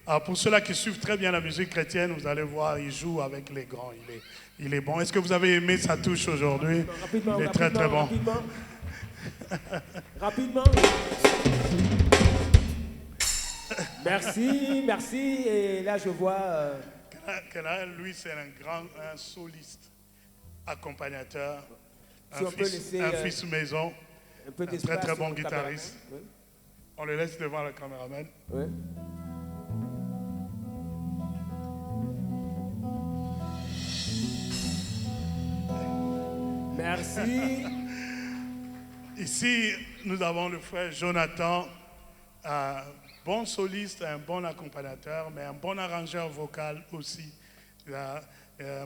Alors pour ceux-là qui suivent très bien la musique chrétienne, vous allez voir, il joue avec les grands. Il est bon. Est-ce que vous avez aimé sa touche aujourd'hui? Rapidement, Il est très très bon. Rapidement. Rapidement. Merci, merci. Et là, je vois... Kenaël, lui, c'est un soliste, accompagnateur, Si on peut laisser, un fils maison, un peu un très d'espace très sur bon le guitariste. caméraman. On le laisse devant le caméraman. Oui. Oui. Merci. Ici, nous avons le frère Jonathan, un bon soliste, un bon accompagnateur, mais un bon arrangeur vocal aussi.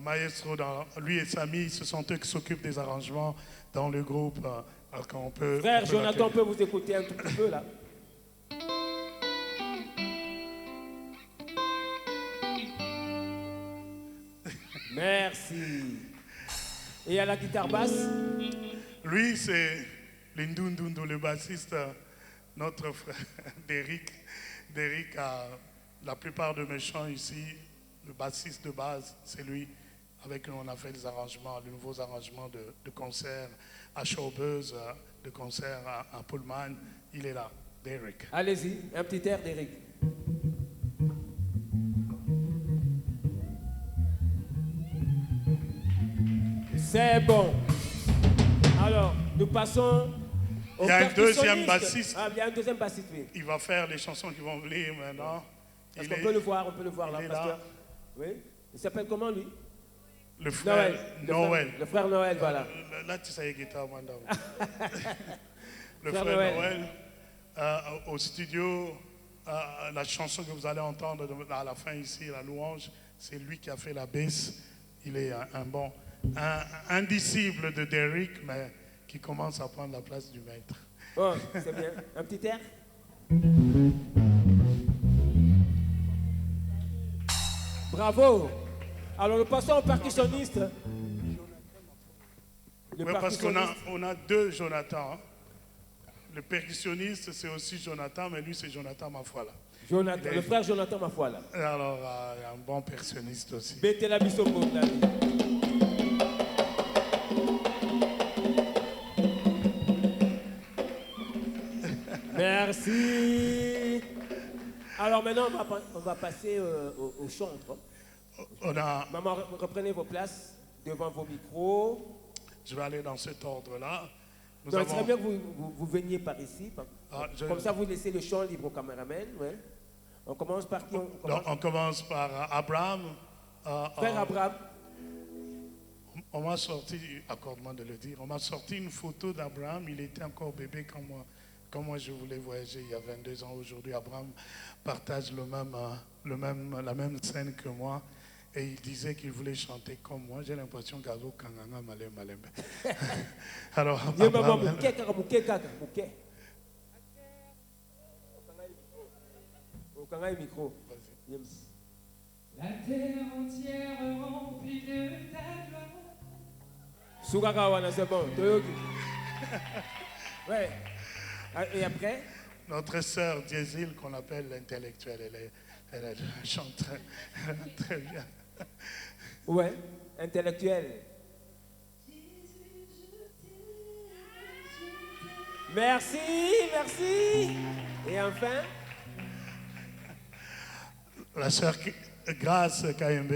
Maestro, lui et Samy, ce sont eux qui s'occupent des arrangements dans le groupe. Frère Jonathan, on peut vous écouter un tout petit peu là. Merci. Et à la guitare basse? Lui, c'est Lindundundo, le bassiste, notre frère d'Eric. D'Eric, la plupart de mes chants ici, le bassiste de base, c'est lui. Avec nous, on a fait des arrangements, de nouveaux arrangements de concerts à Showbuzz, de concerts à Pullman. Il est là, d'Eric. Allez-y, un petit air d'Eric. C'est bon. Alors, nous passons au Il y a un deuxième percussionniste. bassiste. Ah, il y a un deuxième bassiste, oui. Il va faire les chansons qui vont venir maintenant. Est-ce qu'on peut le voir? On peut le voir là, il est pasteur. là. Oui. Il s'appelle comment, lui? Le frère Noël. Le frère Noël, voilà. Là, tu sais, guitare, moi, le Frère frère Noël. Noël, au studio, la chanson que vous allez entendre à la fin ici, la louange, c'est lui qui a fait la basse. Il est un disciple de Derrick, mais qui commence à prendre la place du maître. Bon, c'est bien. Un petit air? Bravo. Alors, nous passons au percussionniste. Le Oui, parce qu'on percussionniste. a deux Jonathan. Hein. Le percussionniste, c'est aussi Jonathan, mais lui, c'est Jonathan Mafuala. Jonathan, le frère Jonathan Mafuala. Alors, il y a un bon percussionniste aussi. Bete la bisoko, David. Merci. Alors maintenant, on va passer au chantre. Maman, reprenez vos places devant vos micros. Je vais aller dans cet ordre-là. Donc, il serait bien que vous veniez par ici. Comme ça, vous laissez le champ libre au caméraman. Ouais. On commence par qui? On commence par Abraham. Frère Abraham. On m'a sorti, accorde-moi de le dire, on m'a sorti une photo d'Abraham. Il était encore bébé quand moi je voulais voyager il y a 22 ans. Aujourd'hui, Abraham partage la même scène que moi. Et il disait qu'il voulait chanter comme moi. J'ai l'impression qu'Azo Kanganga Malem Malembe. Alors, Abraham, La terre entière remplie de ta gloire. Sugakawana, c'est bon. Toyoki. Ouais. Et après? Notre sœur Diesil, qu'on appelle l'intellectuelle, elle chante très bien. Ouais, intellectuel. Merci, merci. Et enfin? La sœur Grâce KMB,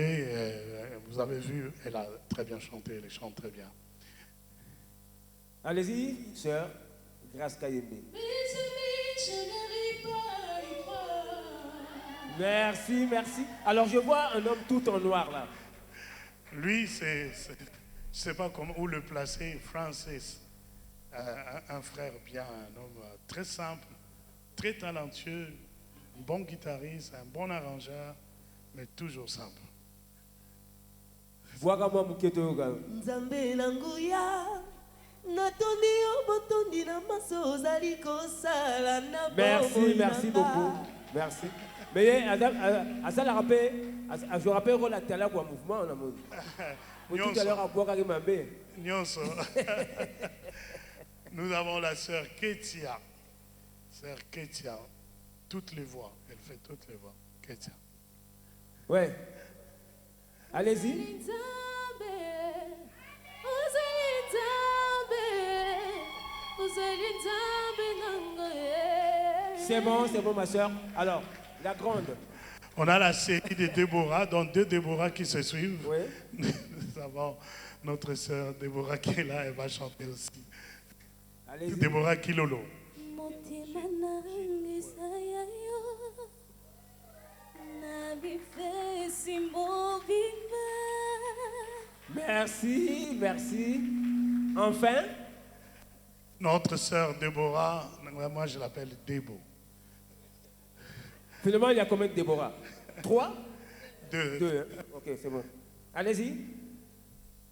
vous avez vu, elle a très bien chanté, elle chante très bien. Allez-y, sœur, Grâce Kayembe. Je n'arrive pas à y croire. Merci, merci. Alors je vois un homme tout en noir là. Lui, je ne sais pas où le placer, Francis, un frère bien, un homme très simple, très talentueux, un bon guitariste, un bon arrangeur, mais toujours simple. Voix-moi Muketo Yoga. Nzambe na nguya natondi yo botondi na maso ozali kosala na Merci, merci beaucoup. Merci. Mais à ça, je rappelle la télé pour un mouvement. Tout à l'heure, à boire avec ma mère. Nyonso. Nous avons la sœur Ketia. Sœur Ketia, toutes les voix. Elle fait toutes les voix. Ketia. Ouais. Allez-y. Nzambe, ozali Nzambe nanga ye. C'est bon, ma soeur. Alors, la grande. On a la série de Déborah, donc deux Déborah qui se suivent. Oui. Nous avons notre sœur Déborah qui est là, elle va chanter aussi. Allez-y. Déborah Kilolo. Motema nanga esaya yo na bifesi mobimba. Merci, merci. Enfin, Notre sœur Déborah, moi je l'appelle Débo. finalement, il y a combien de Déborah? 3? Deux. 2. Hein? Ok, c'est bon. Allez-y.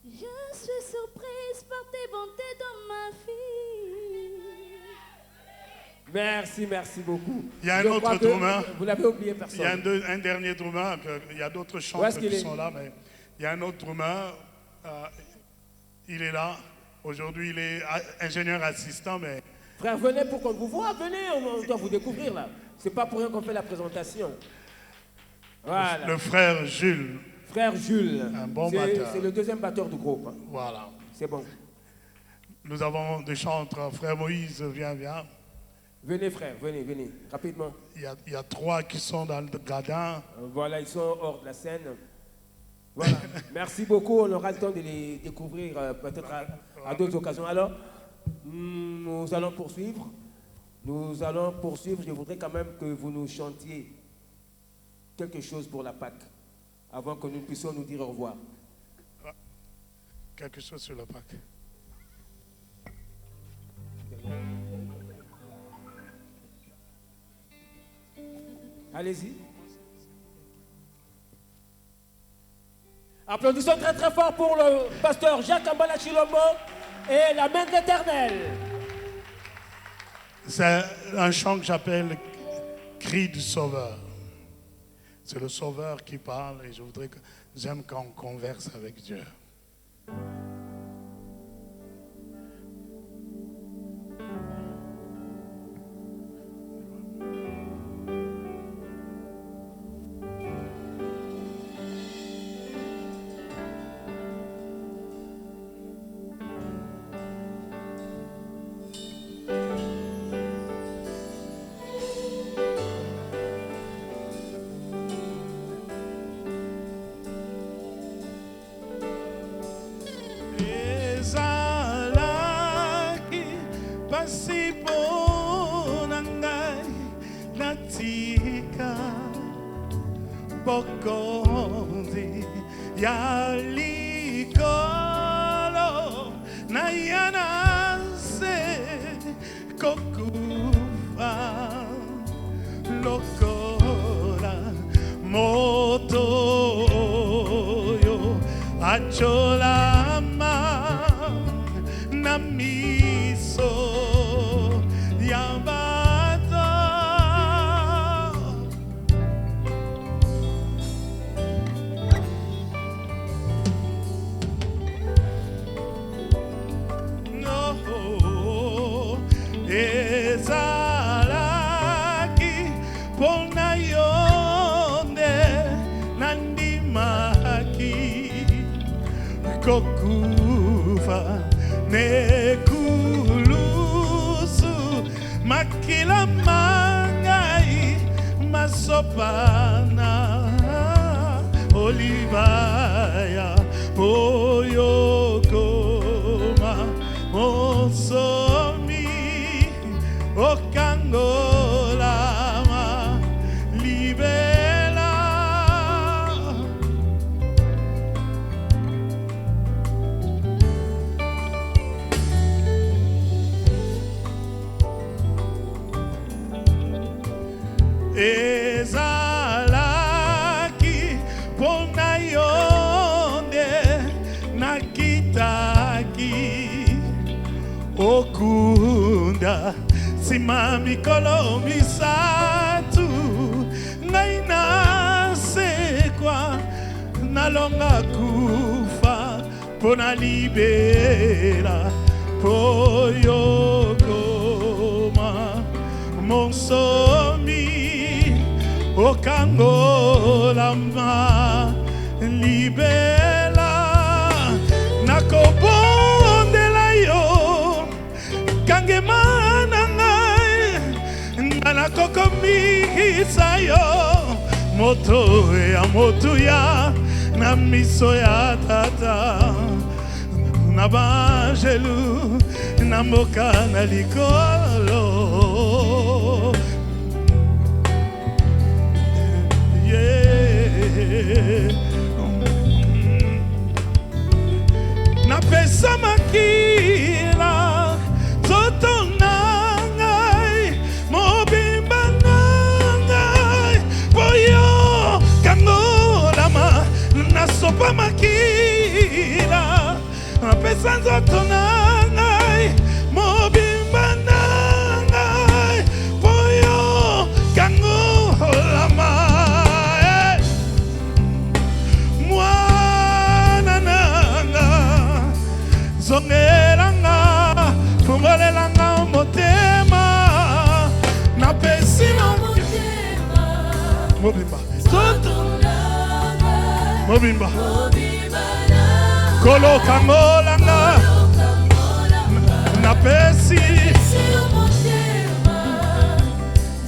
Je suis surprise par tes bontés dans ma vie. Merci, merci beaucoup. Il y a un Je autre crois que Droumain. Vous l'avez oublié, Il y a personne. un dernier Droumain, il y a d'autres Où est-ce chanteurs qu'il qui est? sont là, mais il y a un autre Droumain, il est là. Aujourd'hui, il est ingénieur assistant, mais Frère, venez pour qu'on vous voit. Venez, on doit vous découvrir là. C'est pas pour rien qu'on fait la présentation. Voilà. le frère Jules, Frère Jules. Un bon C'est- batteur. C'est le deuxième batteur du groupe. Hein. voilà. C'est bon. Nous avons des chantres. Frère Moïse, viens. Venez, frère, venez, rapidement. Il y a 3 qui sont dans le gradin. Voilà, ils sont hors de la scène. Voilà. Merci beaucoup. On aura le temps de les découvrir peut-être à d'autres occasions. Alors, nous allons poursuivre. Je voudrais quand même que vous nous chantiez quelque chose pour la Pâque avant que nous puissions nous dire au revoir. Quelque chose sur la Pâque. Allez-y. Applaudissons très très fort pour le pasteur Jacques Ambala Chilombo et la main de l'Éternel. C'est un chant que j'appelle Cri du Sauveur. C'est le Sauveur qui parle et j'aime quand on converse avec Dieu. Ezalaki pasipo na ngai natika bokonzi ya likolo na yana se kokufa lokola moto oyo acholama na miso ya bato kokufa nekulusu makila mangai masopana olivaya oyokoma monsomi okangolama libela ezalaki pona yonde nakitaki okunda sima mikolo misatu ngai nasekwa nalonga kufa pona libela poyokoma monsomi okangolama libela nakobondela yo kangema na ngai nga nakokomisa yo moto ya motuya na miso ya tata na bangelu na mboka na likolo napesa makila zoto na ngai mobimba na ngai boyo kangolama nasopa makila napesa zoto na ngai mobimba na ngai boyo kangolama zongelanga fungolelanga motema napesi mobimba mobimba kolokangolanga napesi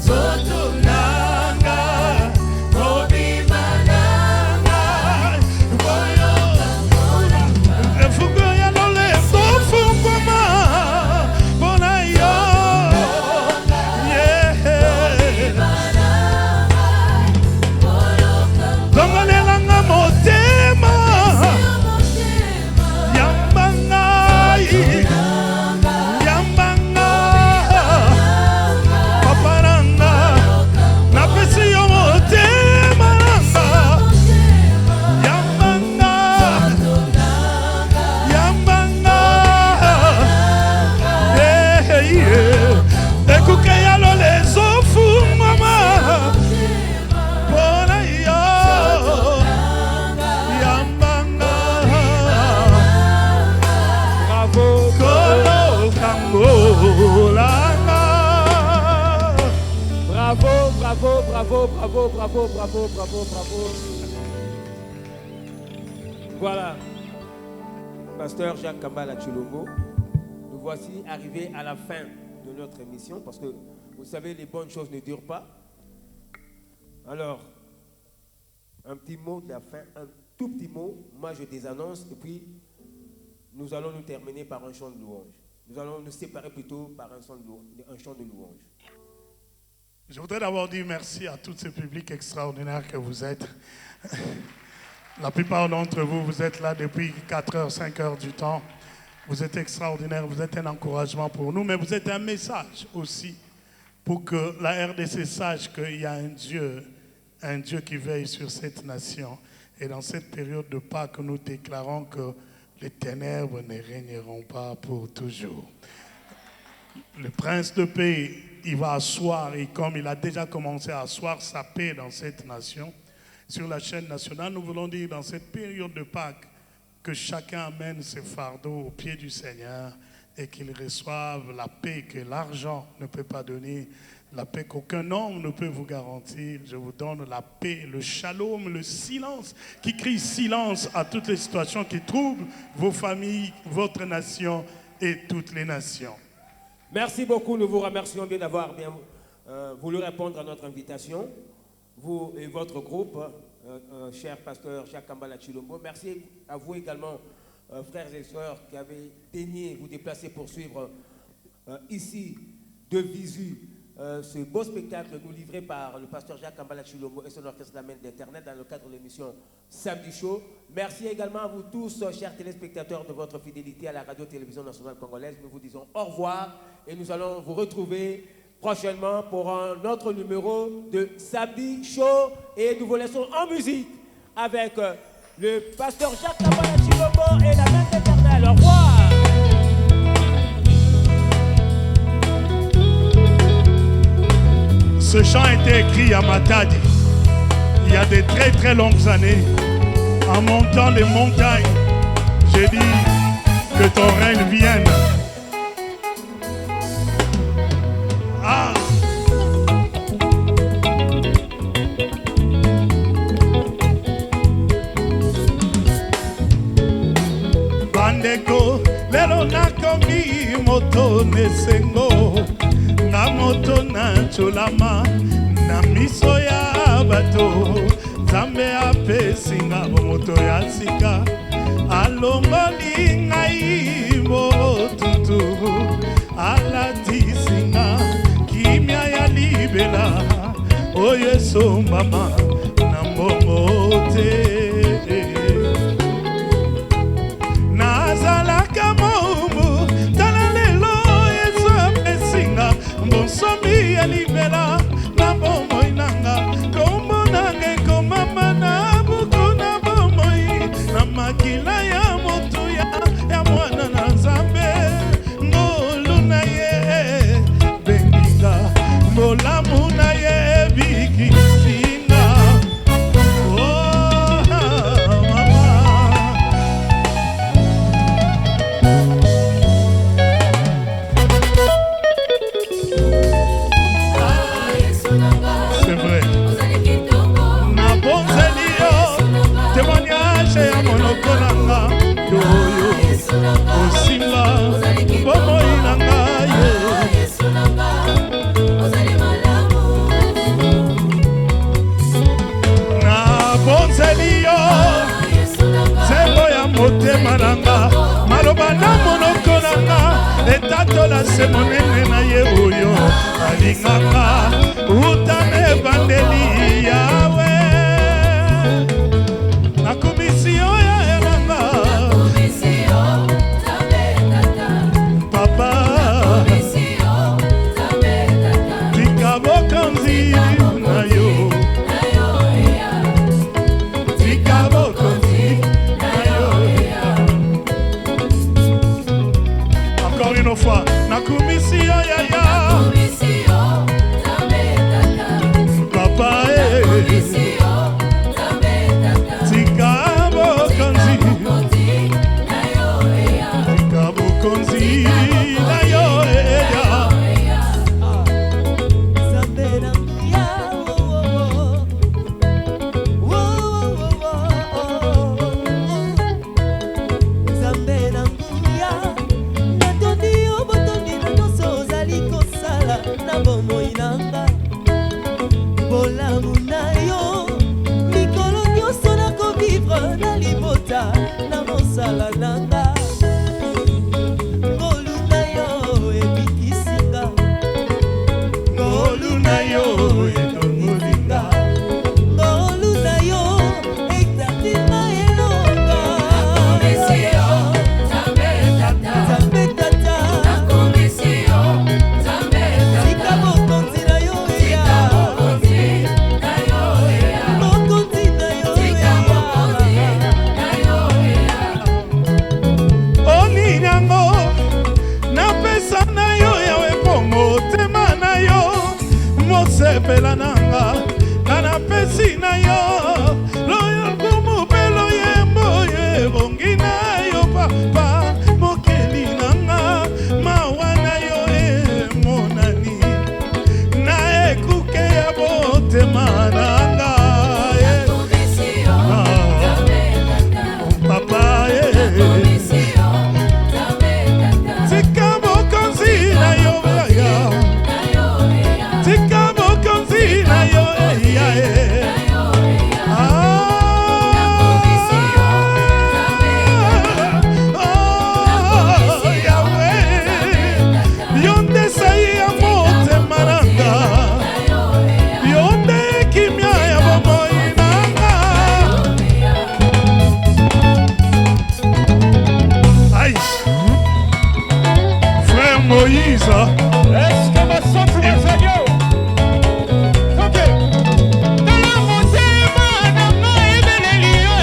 zotunanga mobimba nanga boyo efugo ya lole sofungoma bona yo zongalelanga motema yambanga paparanga napesi yo motema nanga yambanga ekuke ya lole zofungama bona yo yambanga Bravo. kolokangolanga Bravo, bravo, bravo, bravo, bravo, bravo, bravo, bravo. Voilà. Pasteur Jacques Kambala Chilombo, nous voici arrivés à la fin de notre émission parce que vous savez, les bonnes choses ne durent pas. Alors, un petit mot de la fin, un tout petit mot. Moi, je désannonce et puis nous allons nous terminer par un chant de louange. Nous allons nous séparer plutôt par un chant de louange. Je voudrais d'abord dire merci à tout ce public extraordinaire que vous êtes. La plupart d'entre vous, vous êtes là depuis 4 heures, 5 heures du temps. Vous êtes extraordinaires, vous êtes un encouragement pour nous, mais vous êtes un message aussi pour que la RDC sache qu'il y a un Dieu qui veille sur cette nation. Et dans cette période de Pâques, nous déclarons que les ténèbres ne régneront pas pour toujours. Le prince de paix, il va asseoir, et comme il a déjà commencé à asseoir sa paix dans cette nation, sur la chaîne nationale, nous voulons dire dans cette période de Pâques que chacun amène ses fardeaux au pied du Seigneur et qu'ils reçoivent la paix que l'argent ne peut pas donner, la paix qu'aucun homme ne peut vous garantir. Je vous donne la paix, le shalom, le silence, qui crie silence à toutes les situations qui troublent vos familles, votre nation et toutes les nations. Merci beaucoup, nous vous remercions bien d'avoir bien voulu répondre à notre invitation, vous et votre groupe, cher pasteur Jacques Kambala Chilombo. Merci à vous également, frères et sœurs, qui avez daigné vous déplacer pour suivre ici de visu ce beau spectacle nous livré par le pasteur Jacques Kambala Chilombo et son orchestre d'Amen d'Internet dans le cadre de l'émission Samedi Show. Merci également à vous tous, chers téléspectateurs, de votre fidélité à la radio-télévision nationale congolaise. Nous vous disons au revoir et nous allons vous retrouver prochainement pour un autre numéro de Samedi Show. Et nous vous laissons en musique avec le pasteur Jacques Kambala Chilombo et la main éternelle. Au revoir. Ce chant a été écrit à Matadi il y a de très très longues années. En montant les montagnes, j'ai dit que ton règne vienne. Ah! Bandeko, lelo nakomi moto nesengo. Na moto na cholama na miso ya bato Zambe apesi nga moto ya sika alongoli ngai motutu alatisi nga kimia ya libela oyo esombama na mbongo te nazalaka momu tala lelo yesu apesi nga Bonsomi ya libela na bomoi nanga kombo nanga ekomama na buku na bomoi na makila ya motuya ya mwana na Nzambe ngolu na ye benginga mbolamu na ye bikisinga oh mama. C'est vrai. Na bonzeli yo témoignage ya monoko nanga yoyo osimba bomoi nanga ye na bonzeli yo zembo ya motema nanga maloba na monoko nanga etatola se monene na ye oyo alingaka utane bandeli yawe nakumisi oyo elanga papa tika bokonzi na yo tika bokonzi na yo encore une fois nakumisi oyo ya papa tika bokonzi na yo eya na mosala nanga ngolu na yo ebikisinga ngolu na yo etongolinga ngolu na yo etatina elonga Nzambe tata tika bokonzi na yo eya bokonzi na yo oninyango napesa na yo yawe po motema na yo mosepela nanga nga napesi na yo loyo kumupelo yembo ebongi na yo papa mokeli nanga ça. Est-ce que ma santé est faillot? Ok. Dans la montée, madame, et de l'élio,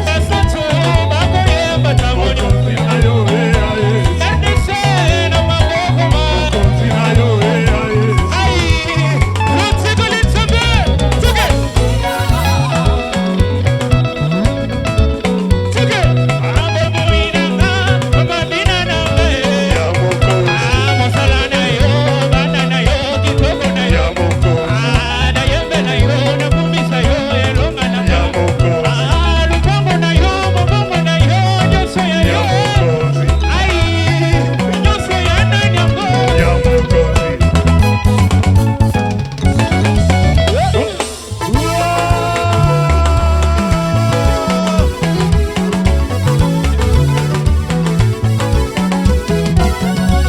la santé, ma coye, ma tamonio. La décès, na ma bokoma. Aïe, l'autre de l'Éthiopie. Tuke. Tuke. Ababouina, bababina na me. Mosala na yo, bana na yo, kitoko na yo. Na yembe na yo, na kumbisa yo, elonga na yo. Lupango na yo, mabongo na yo, nyonso ya yo. Aïe, nyonso ya nani yango.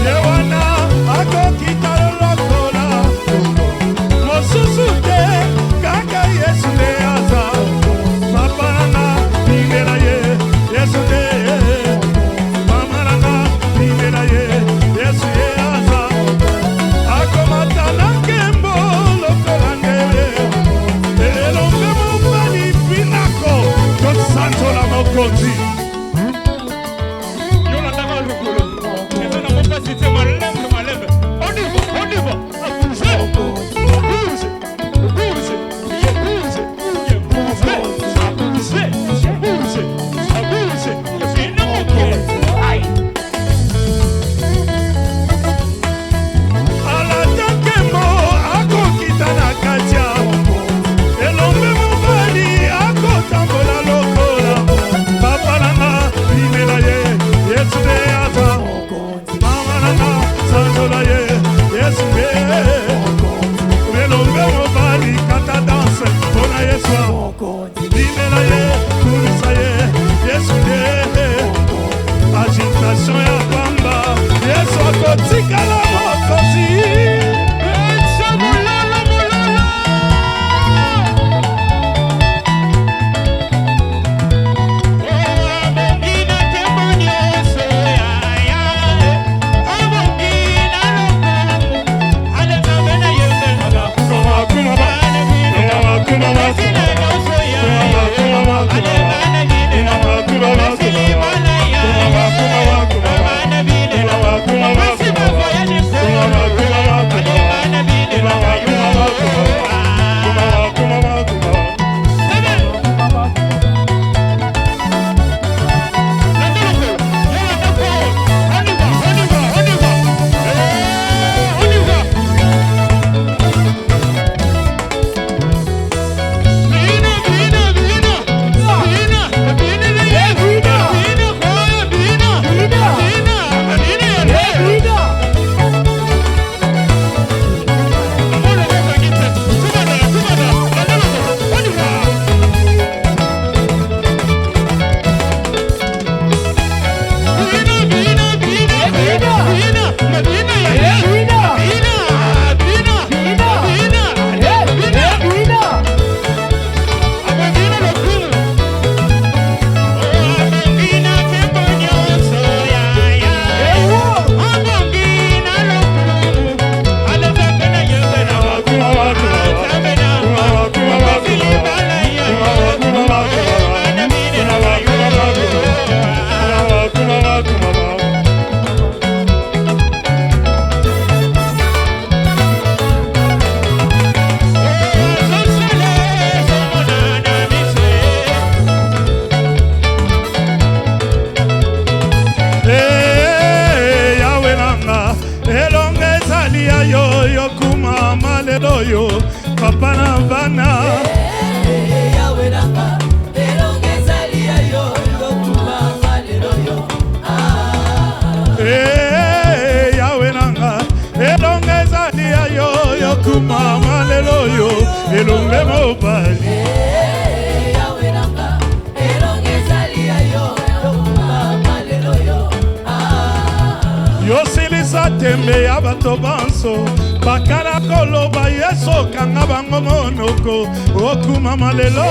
Yewana akokita lokola mosusu te kaka Yesu nde aza papa nanga bimela ye Yesu nde mama nanga bimela ye Yesu ye aza akomata na nkembo lokola ndele elombe mobali binako tosanzola mokonzi. Yolandaka lokolo. Eza na mokasi te malembe malembe. On y va. A bouger. Bouge. Bouge. Bouge. Bouge. Bouge. Fina moke. Aïe. Alatakemo akokita na katia elombe mobali akotambola lokola papa nanga bimela ye Yesu nde aza mama nanga sanzola ye Yesu nde elombe mobali kata danse mpona Yesu bimela ye kulisa ye Yesu nde agitation ya pamba Yesu akotikala mokosi. Yo papa na bana Yawe nanga elongezali ya yo lokuma malelo yo Yawe nanga elongezali ya yo yokuma malelo yo elombe mobali Yawe nanga elongezali ya yo lokuma malelo yo yosilisa tembe ya bato banso bakala koloba Yesu kanga bango monoko okuma malelo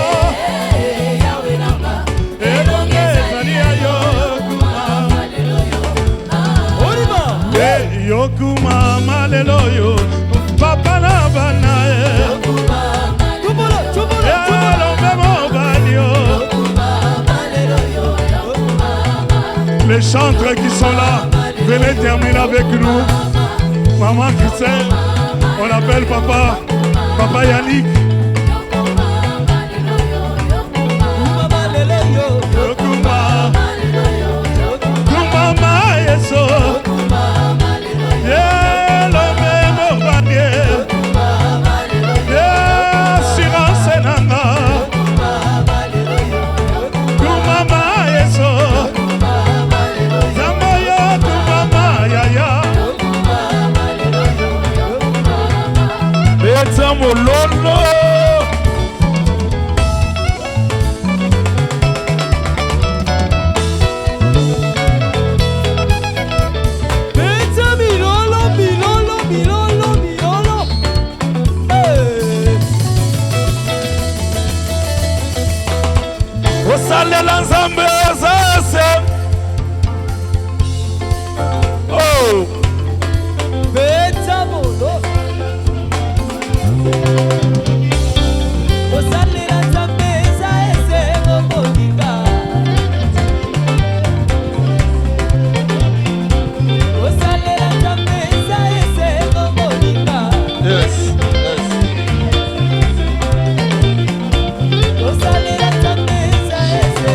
Yawe nanga elongezali ya yo lokuma malelo yo On y va. Les chantres qui sont là, venez terminer avec nous. Maman Christelle, on appelle papa, papa Yannick. Mololo. Beta milolo, milolo, milolo, milolo. Hey. Osalela nzambe azase. Oh. Beta molo. Osalela nzambe azase ngobonga. Osalela nzambe azase ngobonga. Yes, yes. Osalela nzambe azase.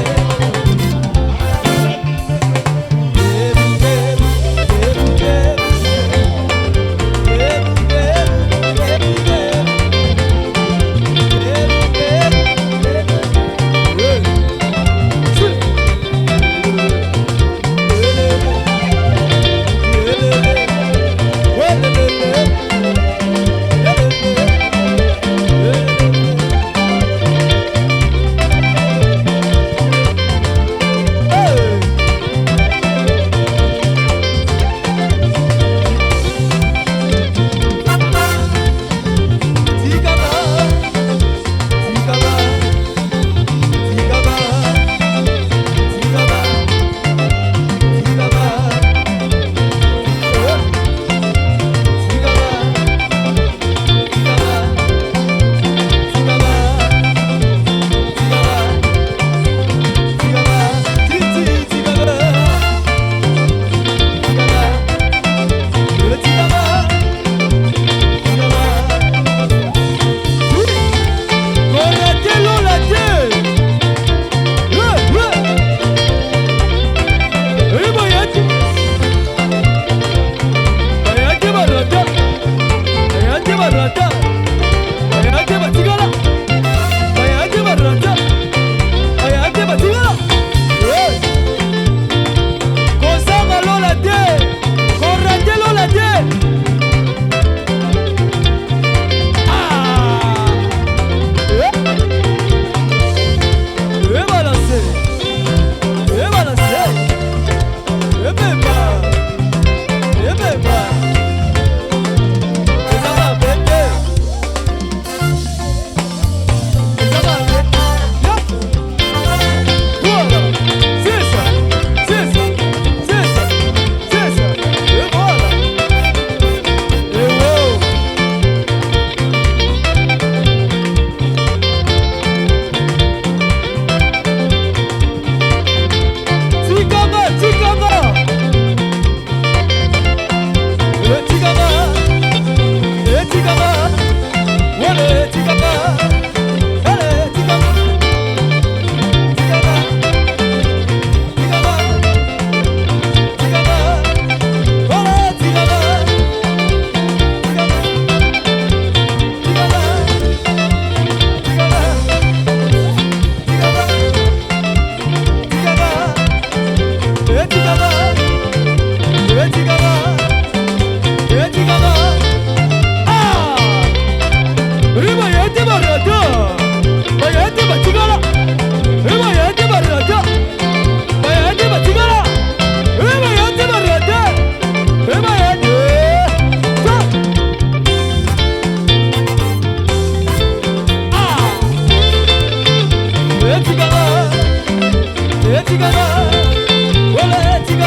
Tigana,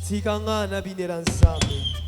tikanga na binela nsambe